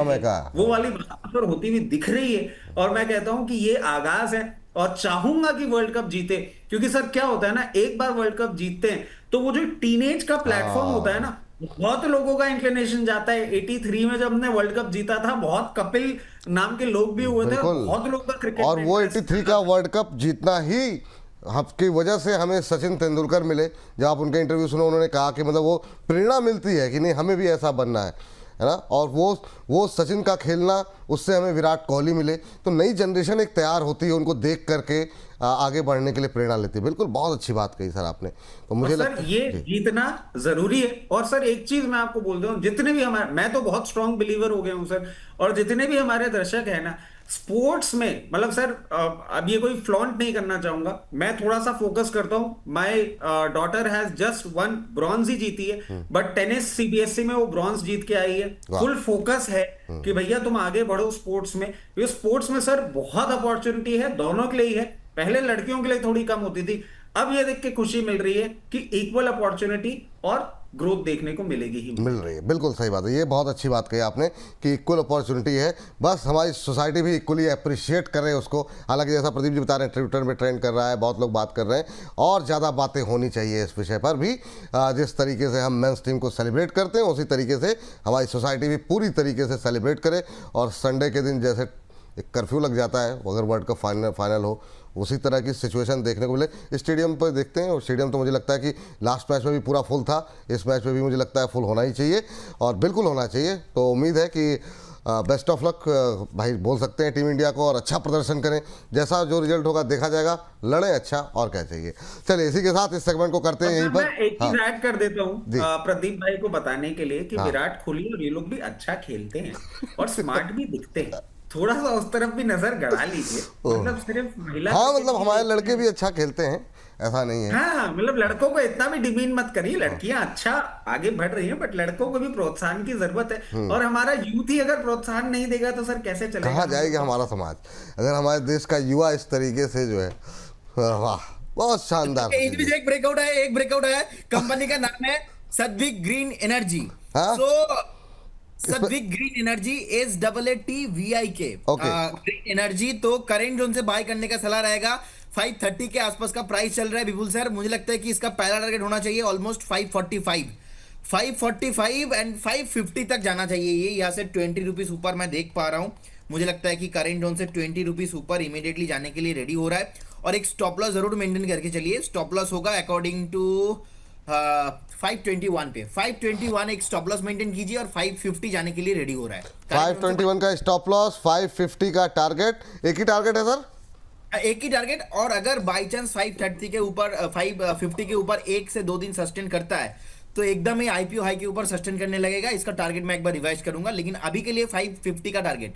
वो वाली बात पर होती हुई दिख रही है। और मैं कहता हूं कि ये आगाज है और चाहूंगा कि वर्ल्ड कप जीते, क्योंकि सर क्या होता है ना, एक बार वर्ल्ड कप जीतते हैं तो वो जो टीनेज का प्लेटफॉर्म होता है ना, बहुत लोगों का इंक्लिनेशन जाता है। 83 में जब हमने वर्ल्ड कप जीता था, बहुत कपिल नाम के लोग भी हुए थे, बहुत लोग का क्रिकेट, और वो 83 का वर्ल्ड कप जीतना ही आपकी वजह से हमें सचिन तेंदुलकर मिले। जब आप उनके इंटरव्यू सुनो, उन्होंने कहा कि मतलब वो प्रेरणा मिलती है कि नहीं हमें भी ऐसा बनना है ना। और वो सचिन का खेलना, उससे हमें विराट कोहली मिले, तो नई जनरेशन एक तैयार होती है उनको देख करके आगे बढ़ने के लिए प्रेरणा लेती है। बिल्कुल बहुत अच्छी बात कही सर आपने। तो मुझे सर ये जीतना जरूरी है। और सर एक चीज मैं आपको बोल दूं, जितने भी हमारे, मैं तो बहुत स्ट्रांग बिलीवर हो गया हूं सर, और जितने भी हमारे दर्शक है ना स्पोर्ट्स में, मतलब सर अब ये कोई फ्लॉन्ट नहीं करना चाहूंगा, मैं थोड़ा सा फोकस करता हूं। My daughter has just won bronze ही जीती है, बट टेनिस सीबीएसई में वो ब्रॉन्ज जीत के आई है। फुल फोकस है कि भैया तुम आगे बढ़ो स्पोर्ट्स में। ये स्पोर्ट्स में सर बहुत अपॉर्चुनिटी है, दोनों के लिए ही है। पहले लड़कियों के लिए थोड़ी कम होती थी, अब ये देख के खुशी मिल रही है कि इक्वल अपॉर्चुनिटी और ग्रोथ देखने को मिलेगी ही मिल रही है। बिल्कुल सही बात है, ये बहुत अच्छी बात कही आपने कि इक्वल अपॉर्चुनिटी है, बस हमारी सोसाइटी भी इक्वली अप्रिशिएट कर रहे हैं उसको। हालांकि जैसा प्रदीप जी बता रहे हैं ट्विटर में ट्रेंड कर रहा है, बहुत लोग बात कर रहे हैं, और ज़्यादा बातें होनी चाहिए इस विषय पर भी। जिस तरीके से हम मेंस टीम को सेलिब्रेट करते हैं, उसी तरीके से हमारी सोसाइटी भी पूरी तरीके से सेलिब्रेट करे। और संडे के दिन जैसे एक कर्फ्यू लग जाता है अगर वर्ल्ड कप फाइनल हो, उसी तरह की सिचुएशन देखने को मिले। स्टेडियम पर देखते हैं, और स्टेडियम तो मुझे लगता है कि लास्ट मैच में भी पूरा फुल था, इस मैच में भी मुझे लगता है फुल होना ही चाहिए, और बिल्कुल होना चाहिए। तो उम्मीद है कि बेस्ट ऑफ लक भाई बोल सकते हैं टीम इंडिया को, और अच्छा प्रदर्शन करें, जैसा जो रिजल्ट होगा देखा जाएगा, लड़ें अच्छा, और क्या चाहिए। चलिए इसी के साथ इस सेगमेंट को करते हैं यहीं पर। मैं एक चीज ऐड कर देता हूँ प्रदीप भाई को बताने के लिए कि विराट कोहली और ये लोग भी अच्छा खेलते हैं और स्मार्ट भी दिखते हैं, थोड़ा सा उस तरफ भी नजर गड़ा लीजिए। मतलब सिर्फ महिला, हाँ मतलब हमारे लड़के भी अच्छा खेलते हैं, ऐसा नहीं है। हाँ मतलब लड़कों को इतना भी डिमीन मत करिए, लड़कियां अच्छा आगे बढ़ रही हैं, बट लड़कों को भी प्रोत्साहन की जरूरत है। और हमारा यूथ ही अगर प्रोत्साहन नहीं देगा तो सर कैसे चलेगा, कहाँ जाएगा हमारा समाज अगर हमारे देश का युवा इस तरीके से जो है। वाह बहुत शानदार। एक ब्रेकआउट है, कंपनी का नाम है Saatvik green energy. Saatvik green energy SAATVIK green energy. तो करेंट जोन से बाय करने का सलाह रहेगा। 530 के आसपास का प्राइस चल रहा है विपुल सर, मुझे लगता है कि इसका पहला टारगेट होना चाहिए ऑलमोस्ट 545 एंड 550 तक जाना चाहिए। ये यहाँ से 20 रुपीज ऊपर मैं देख पा रहा हूँ, मुझे लगता है कि करेंट जोन से 20 रुपीज ऊपर इमीडिएटली जाने के लिए रेडी हो रहा है। और एक स्टॉप लॉस जरूर मेंटेन करके चलिए। स्टॉप लॉस होगा अकॉर्डिंग टू 521 पे, 521 एक स्टॉप लॉस मेंटेन कीजिए, और 550 जाने के लिए रेडी हो रहा है। 521 का स्टॉप लॉस, 550 का टारगेट, एक ही टारगेट है सर, एक ही टारगेट। और अगर बाई चांस 530 के ऊपर 550 के ऊपर 1 से 2 दिन सस्टेन करता है तो एकदम ही IPO हाई के ऊपर सस्टेन करने लगेगा। इसका टारगेट मैं एक बार रिवाइज करूंगा, लेकिन अभी के लिए 550 का टारगेट।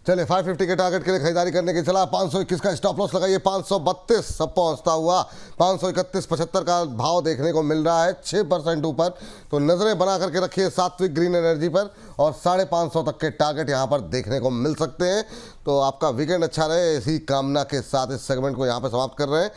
चलिए 550 के टारगेट के लिए खरीदारी करने की सलाह। 521 का स्टॉप लॉस लगाइए, 532 सब पहुंचता हुआ 531.75 का भाव देखने को मिल रहा है, 6% ऊपर। तो नजरें बना करके रखिए सात्विक ग्रीन एनर्जी पर, और 550 तक के टारगेट यहां पर देखने को मिल सकते हैं। तो आपका वीकेंड अच्छा रहे, इसी कामना के साथ इस सेगमेंट को यहां पर समाप्त कर रहे हैं।